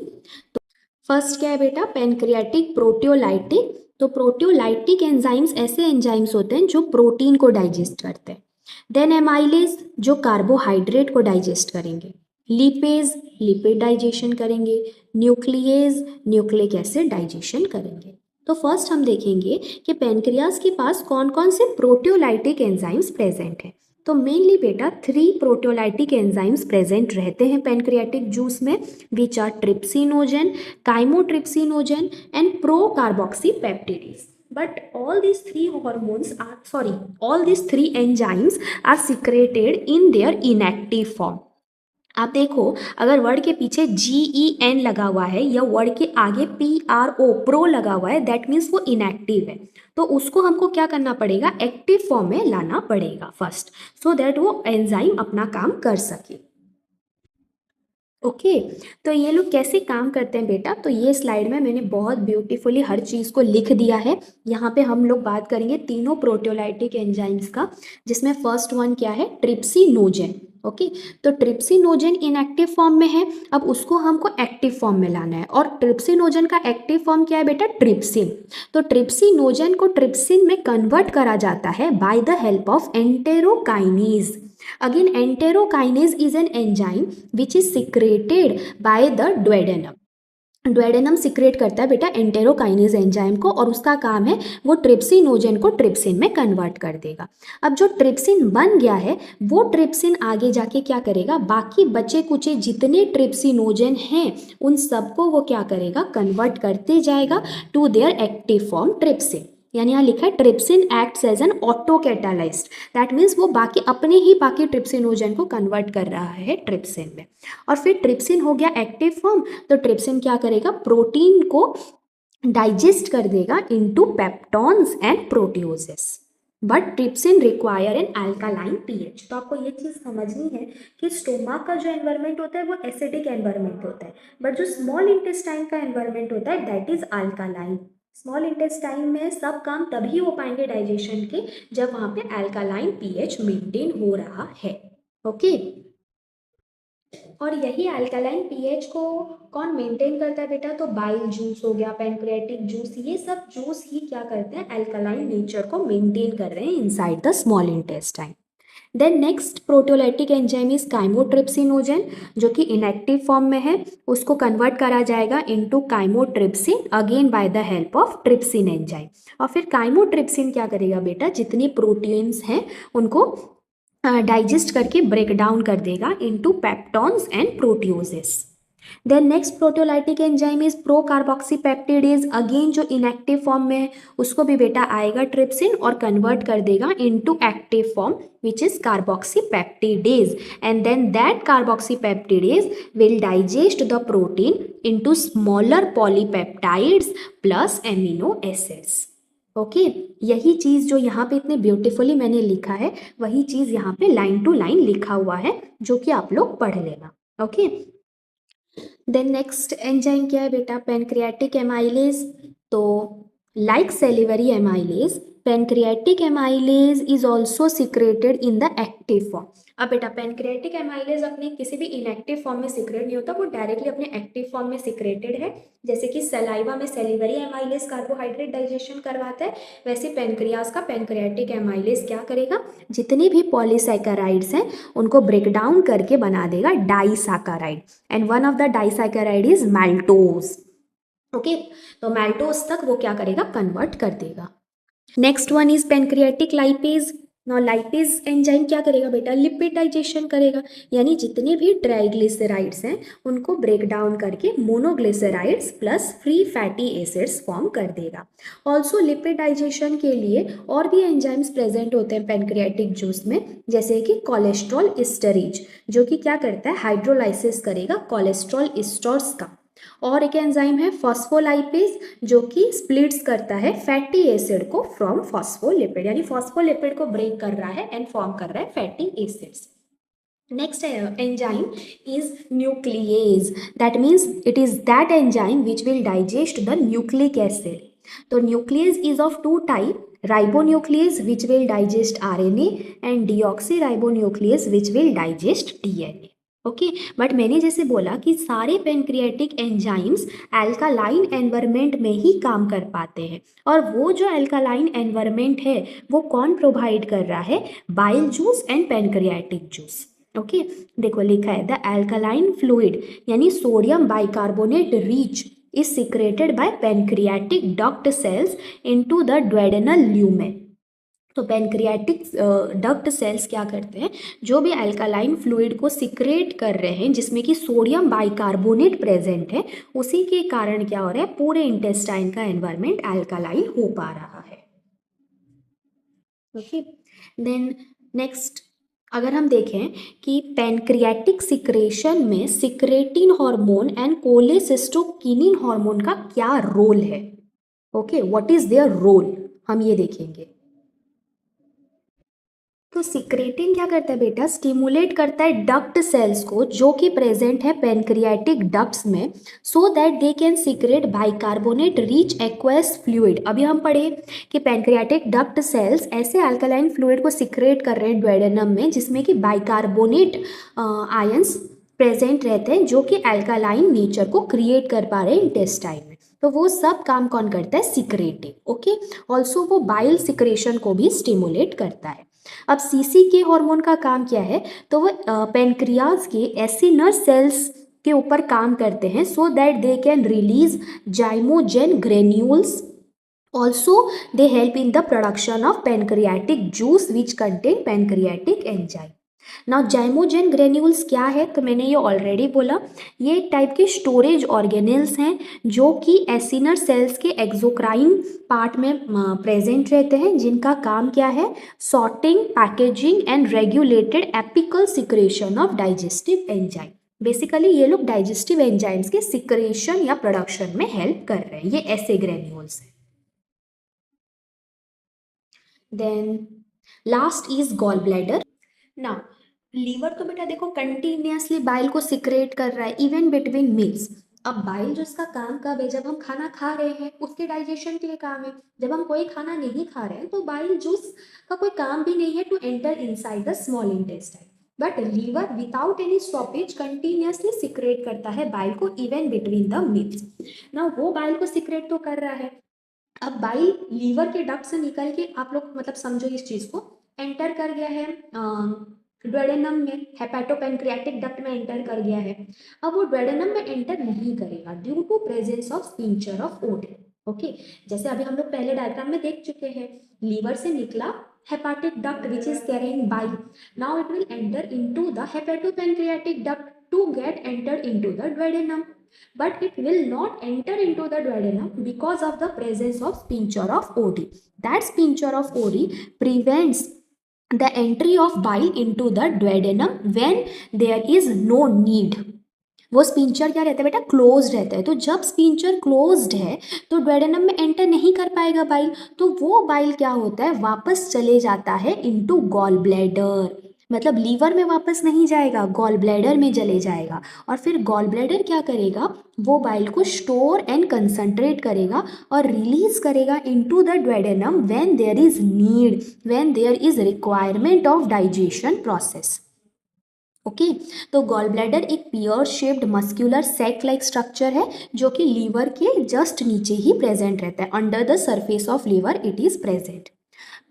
First क्या है बेटा? Pancreatic proteolytic. तो प्रोटियोलाइटिक एंजाइम्स ऐसे एंजाइम्स होते हैं जो प्रोटीन को डाइजेस्ट करते हैं। देन एमाइलेज जो कार्बोहाइड्रेट को डाइजेस्ट करेंगे। लिपेज लिपिड डाइजेशन करेंगे। न्यूक्लिएज न्यूक्लिक एसिड डाइजेशन करेंगे। तो फर्स्ट हम देखेंगे कि पेनक्रियास के पास कौन कौन से प्रोटियोलाइटिक एंजाइम्स प्रेजेंट हैं। तो मेनली बेटा 3 प्रोटियोलाइटिक एंजाइम्स प्रेजेंट रहते हैं पेनक्रियाटिक जूस में, which are trypsinogen, chymotrypsinogen and procarboxypeptidase. But all these three enzymes are secreted in their inactive form. आप देखो, अगर वर्ड के पीछे GEN लगा हुआ है या वर्ड के आगे PRO प्रो लगा हुआ है, दैट मीन्स वो इनएक्टिव है। तो उसको हमको क्या करना पड़ेगा? एक्टिव फॉर्म में लाना पड़ेगा फर्स्ट, सो दैट वो एंजाइम अपना काम कर सके। ओके। तो ये लोग कैसे काम करते हैं बेटा? तो ये स्लाइड में मैंने बहुत ब्यूटीफुली हर चीज़ को लिख दिया है। यहाँ पे हम लोग बात करेंगे तीनों प्रोटियोलाइटिक एंजाइम्स का, जिसमें फर्स्ट वन क्या है? ट्रिप्सिनोजेन। ओके। तो ट्रिप्सिनोजेन इनएक्टिव फॉर्म में है, अब उसको हमको एक्टिव फॉर्म में लाना है। और ट्रिप्सिनोजेन का एक्टिव फॉर्म क्या है बेटा? ट्रिप्सिन। तो ट्रिप्सिनोजेन को ट्रिप्सिन में कन्वर्ट करा जाता है by the help of enterokinase. Again, enterokinase is an enzyme which is secreted by the duodenum. Duodenum secrete करता है बेटा एंटेरोकाइनेज एंजाइम को, और उसका काम है वो ट्रिप्सिनोजेन को ट्रिप्सिन में कन्वर्ट कर देगा। अब जो ट्रिप्सिन बन गया है वो ट्रिप्सिन आगे जाके क्या करेगा? बाकी बचे कुचे जितने ट्रिप्सिनोजेन हैं उन सबको वो क्या करेगा? कन्वर्ट करते जाएगा to their active form trypsin. यानी यहाँ लिखा है trypsin acts as an auto catalyst. That means वो बाकी अपने ही बाकी ट्रिप्सिनोजेन को कन्वर्ट कर रहा है ट्रिप्सिन में। और फिर ट्रिप्सिन हो गया एक्टिव फॉर्म, तो ट्रिप्सिन क्या करेगा? प्रोटीन को डाइजेस्ट कर देगा into peptones and proteoses. But trypsin require an alkaline pH. तो आपको ये चीज़ समझनी है कि स्टोमक का जो एनवायरनमेंट होता है वो एसिडिक एनवायरनमेंट होता है, बट जो स्मॉल इंटेस्टाइन का एनवायरनमेंट होता है that is alkaline. Small intestine में सब काम तभी हो पाएंगे डाइजेशन के जब वहाँ पे अल्कालाइन पीएच मेंटेन हो रहा है। ओके। और यही अल्कालाइन पीएच को कौन मेंटेन करता है बेटा? तो बाइल जूस हो गया, पैनक्रियाटिक जूस, ये सब जूस ही क्या करते हैं? अल्कालाइन नेचर को मेंटेन कर रहे हैं inside the small intestine. Then next proteolytic enzyme is chymotrypsinogen, जो कि इनएक्टिव फॉर्म में है। उसको कन्वर्ट करा जाएगा into chymotrypsin again bye the help of trypsin enzyme. और फिर काइमोट्रिप्सिन क्या करेगा बेटा? जितनी प्रोटीन्स हैं उनको डाइजेस्ट करके ब्रेक डाउन कर देगा into peptones and proteoses. Then next proteolytic enzyme is pro carboxypeptidase, again जो इनएक्टिव फॉर्म में है उसको भी बेटा आएगा ट्रिप्सिन और कन्वर्ट कर देगा into active form which is carboxypeptidase, and then that carboxypeptidase will digest the protein into smaller polypeptides plus amino acids. Okay यही चीज जो यहाँ पे इतने ब्यूटीफुली मैंने लिखा है वही चीज यहाँ पे लाइन टू लाइन लिखा हुआ है जो कि आप लोग पढ़ लेना. ओके देन नेक्स्ट एंजाइम क्या है बेटा, पेनक्रियाटिक एमाइलेज. तो like salivary amylase, pancreatic amylase is also secreted in the active form. अब बेटा पेनक्रियाटिक एमाइलेज अपने किसी भी इनएक्टिव फॉर्म में सिक्रेट नहीं होता, वो डायरेक्टली अपने एक्टिव फॉर्म में सिक्रेटेड है. जैसे कि सलाइवा में सेलिवरी एमाइलेज कार्बोहाइड्रेट डाइजेशन करवाता है, वैसे पेनक्रियाज का पेनक्रियाटिक एमाइलेज क्या करेगा, जितने भी पॉलीसैकेराइड्स हैं उनको ब्रेक डाउन करके बना देगा disaccharide, and one of the disaccharide is maltose. Okay तो मैल्टोज तक वो क्या करेगा, कन्वर्ट कर देगा. Next one is pancreatic lipase. Now lipase enzyme क्या करेगा बेटा, लिपिड डाइजेशन करेगा, यानी जितने भी ट्राइग्लिसराइड्स हैं उनको ब्रेक डाउन करके monoglycerides plus free fatty acids form कर देगा. ऑल्सो लिपिड डाइजेशन के लिए और भी एंजाइम्स प्रेजेंट होते हैं पेनक्रियाटिक जूस में, जैसे कि कोलेस्ट्रॉल एस्टरेज जो कि क्या करता है, हाइड्रोलाइसिस करेगा कोलेस्ट्रॉल एस्टर्स का. और एक एंजाइम है फॉस्फोलाइपेज जो कि स्प्लिट्स करता है फैटी एसिड को फ्रॉम फॉस्फोलिपिड, यानी फॉस्फोलिपिड को ब्रेक कर रहा है एंड फॉर्म कर रहा है fatty acids. Next enzyme is nuclease. That means it is that enzyme which will digest the nucleic acid. So nuclease is of two type, ribonuclease which will digest RNA and deoxyribonuclease which will digest DNA. Okay but मैंने जैसे बोला कि सारे पेनक्रियाटिक एंजाइम्स अल्कालाइन एनवायरनमेंट में ही काम कर पाते हैं, और वो जो अल्कालाइन एनवायरनमेंट है वो कौन प्रोवाइड कर रहा है, bile juice and pancreatic juice. Okay देखो लिखा है द अल्कालाइन फ्लूइड यानी sodium bicarbonate rich is secreted by pancreatic duct cells into the duodenal lumen. तो पेनक्रियाटिक डक्ट सेल्स क्या करते हैं, जो भी अल्कालाइन फ्लूइड को सिक्रेट कर रहे हैं जिसमें कि सोडियम बाइकार्बोनेट प्रेजेंट है, उसी के कारण क्या हो रहा है, पूरे इंटेस्टाइन का एनवायरनमेंट अल्कालाइन हो पा रहा है. ओके देन नेक्स्ट अगर हम देखें कि पेनक्रियाटिक सिक्रेशन में secretin hormone and cholecystokinin hormone का क्या रोल है. Okay what is their role, हम ये देखेंगे. तो सिक्रेटिन क्या करता है बेटा, स्टिमुलेट करता है डक्ट सेल्स को जो कि प्रेजेंट है पेनक्रियाटिक डक्ट्स में, so that they can secrete bicarbonate rich aqueous fluid. अभी हम पढ़े कि पेनक्रियाटिक डक्ट सेल्स ऐसे अल्कलाइन फ्लूइड को सिक्रेट कर रहे हैं ड्वेडेनम में जिसमें कि बाइकार्बोनेट आयंस प्रेजेंट रहते हैं जो कि अल्कालाइन नेचर को क्रिएट कर पा रहे हैं इंटेस्टाइन में. तो वो सब काम कौन करता है, सिक्रेटिन. ओके ऑल्सो वो बाइल सिक्रेशन को भी स्टिमुलेट करता है. अब सीसीके हार्मोन का काम क्या है, तो वो पेनक्रियाज के एसिनर सेल्स के ऊपर काम करते हैं सो that they can release zymogen granules. Also they help in the production of pancreatic juice which contain pancreatic enzyme. Now zymogen granules क्या है, तो मैंने ये ऑलरेडी बोला, ये एक टाइप के स्टोरेज ऑर्गेनेल्स हैं जो कि एसिनर सेल्स के एक्सोक्राइन पार्ट में प्रेजेंट रहते हैं, जिनका काम क्या है, sorting, packaging and regulated apical secretion of digestive enzyme. Basically ये लोग डाइजेस्टिव एंजाइम्स के सिक्रेशन या प्रोडक्शन में हेल्प कर रहे हैं, ये ऐसे ग्रेन्यूल्स हैं. Then last is gall bladder. Now liver तो बेटा देखो कंटिन्यूअसली बाइल को सिक्रेट कर रहा है इवन बिटवीन मील्स. अब बाइल जो इसका काम कब है, जब हम खाना खा रहे हैं उसके डाइजेशन के लिए काम है. जब हम कोई खाना नहीं खा रहे हैं तो बाइल जूस का कोई काम भी नहीं है to enter inside the small intestine. But liver without any stoppage continuously secrete करता है बाइल को इवन बिटवीन द मील्स. ना वो बाइल को सिक्रेट तो कर रहा है, अब बाइल लीवर के डक्ट से निकल के आप लोग मतलब समझो इस चीज को, एंटर कर गया है ड्वेडेनम में, हेपेटोपेनक्रियाटिक डक्ट में एंटर कर गया है. अब वो ड्वेडेनम में एंटर नहीं करेगा due to presence of sphincter of Oddi. Okay जैसे अभी हम लोग पहले डायग्राम में देख चुके हैं, लीवर से निकला hepatic duct which is carrying bile. Now it will enter into the hepatopancreatic duct to get entered into the duodenum. But it will not enter into the duodenum because of the presence of sphincter of Oddi. That sphincter of Oddi prevents the entry of bile into the duodenum when there is no need. वो स्पिंचर क्या रहता है बेटा, क्लोज्ड रहता है. तो जब स्पिंचर क्लोज्ड है तो duodenum में एंटर नहीं कर पाएगा बाइल, तो वो बाइल क्या होता है, वापस चले जाता है इनटू गॉल ब्लैडर. मतलब लीवर में वापस नहीं जाएगा, गॉल ब्लैडर में चले जाएगा. और फिर गॉल ब्लैडर क्या करेगा, वो बाइल को स्टोर एंड कंसंट्रेट करेगा और रिलीज करेगा into the duodenum when there is need, when there is requirement of digestion process. Okay तो गॉल ब्लैडर एक pear shaped muscular sac like structure है जो कि लीवर के जस्ट नीचे ही प्रेजेंट रहता है. Under the surface of liver it is present.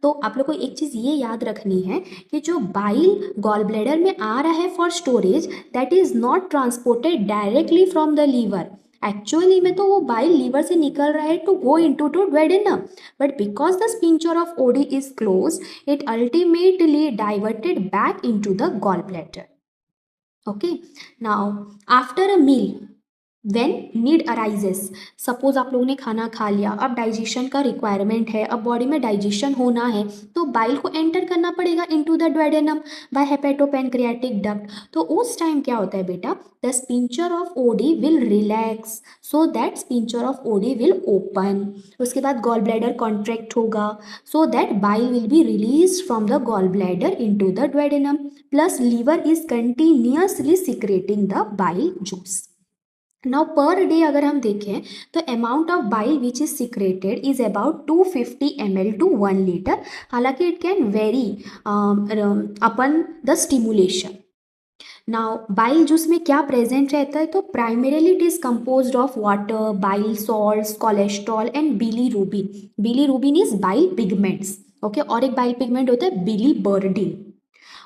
तो आप लोग को एक चीज़ ये याद रखनी है कि जो बाइल गॉल ब्लैडर में आ रहा है for storage, that is not transported directly from the liver. Actually में तो वो बाइल लीवर से निकल रहा है to go into to duodenum, but because the sphincter of Oddi is close, it ultimately diverted back into the gall bladder. Okay, now after a meal, when need arises, suppose आप लोगों ने खाना खा लिया, अब डाइजेशन का रिक्वायरमेंट है, अब बॉडी में डाइजेशन होना है, तो बाइल को एंटर करना पड़ेगा into the duodenum by hepatopancreatic duct. तो उस टाइम क्या होता है बेटा, the sphincter of Oddi will relax so that sphincter of Oddi will open. उसके बाद गॉल ब्लैडर कॉन्ट्रैक्ट होगा so that bile will be release from the gall bladder into the duodenum. Plus liver is continuously secreting the bile juice. Now per day अगर हम देखें तो amount of bile which is secreted is about 250 ml to 1 litre. हालांकि it can vary upon the stimulation. Now bile juice में क्या प्रेजेंट रहता है, तो primarily it is composed of water, bile salts, cholesterol and bilirubin. Bilirubin is bile pigments. Okay, और एक बाइल पिगमेंट होता है बिलीबर्डिन.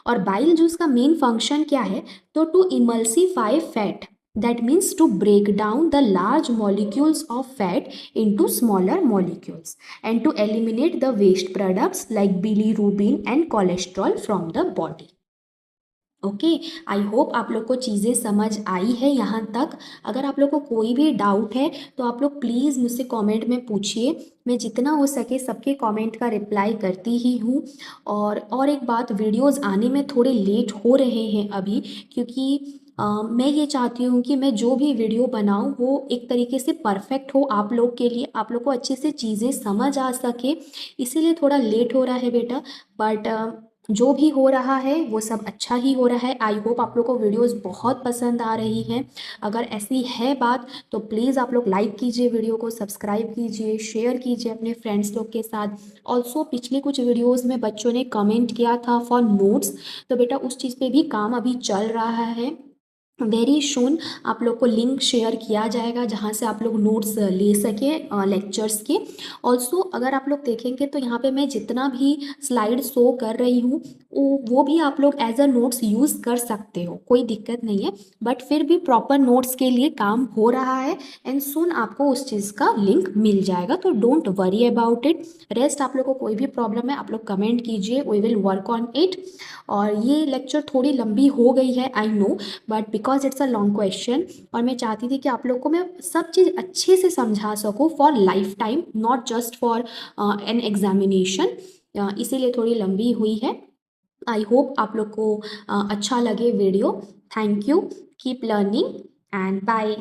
और बाइल जूस का मेन फंक्शन क्या है, तो to emulsify fat, that means to break down the large molecules of fat into smaller molecules and to eliminate the waste products like bilirubin and cholesterol from the body. Okay, I hope आप लोग को चीज़ें समझ आई है यहाँ तक. अगर आप लोग को कोई भी डाउट है तो आप लोग प्लीज़ मुझसे कमेंट में पूछिए. मैं जितना हो सके सबके कमेंट का रिप्लाई करती ही हूँ. और एक बात, वीडियोस आने में थोड़े लेट हो रहे हैं अभी, क्योंकि मैं ये चाहती हूँ कि मैं जो भी वीडियो बनाऊँ वो एक तरीके से परफेक्ट हो आप लोग के लिए, आप लोग को अच्छे से चीज़ें समझ आ सके. इसीलिए थोड़ा लेट हो रहा है बेटा, बट जो भी हो रहा है वो सब अच्छा ही हो रहा है. आई होप आप लोग को वीडियोस बहुत पसंद आ रही हैं. अगर ऐसी है बात तो प्लीज़ आप लोग लाइक कीजिए, वीडियो को सब्सक्राइब कीजिए, शेयर कीजिए अपने फ्रेंड्स लोग के साथ. ऑल्सो पिछले कुछ वीडियोस में बच्चों ने कमेंट किया था फॉर नोट्स, तो बेटा उस चीज़ पे भी काम अभी चल रहा है. वेरी शून आप लोग को लिंक शेयर किया जाएगा जहाँ से आप लोग नोट्स ले सकें लेक्चर्स के. ऑल्सो अगर आप लोग देखेंगे तो यहाँ पे मैं जितना भी स्लाइड शो कर रही हूँ वो भी आप लोग एज अ नोट्स यूज़ कर सकते हो, कोई दिक्कत नहीं है. बट फिर भी प्रॉपर नोट्स के लिए काम हो रहा है एंड सुन आपको उस चीज़ का लिंक मिल जाएगा, तो don't worry about it. Rest आप लोग को कोई भी प्रॉब्लम है आप लोग कमेंट कीजिए, we will work on it. और ये लेक्चर थोड़ी लंबी हो गई है I know, but because it's a long question और मैं चाहती थी कि आप लोग को मैं सब चीज़ अच्छे से समझा सकूँ for life time, not just for an examination. इसीलिए थोड़ी लंबी हुई है. आई होप आप लोग को अच्छा लगे video. Thank you, keep learning and bye.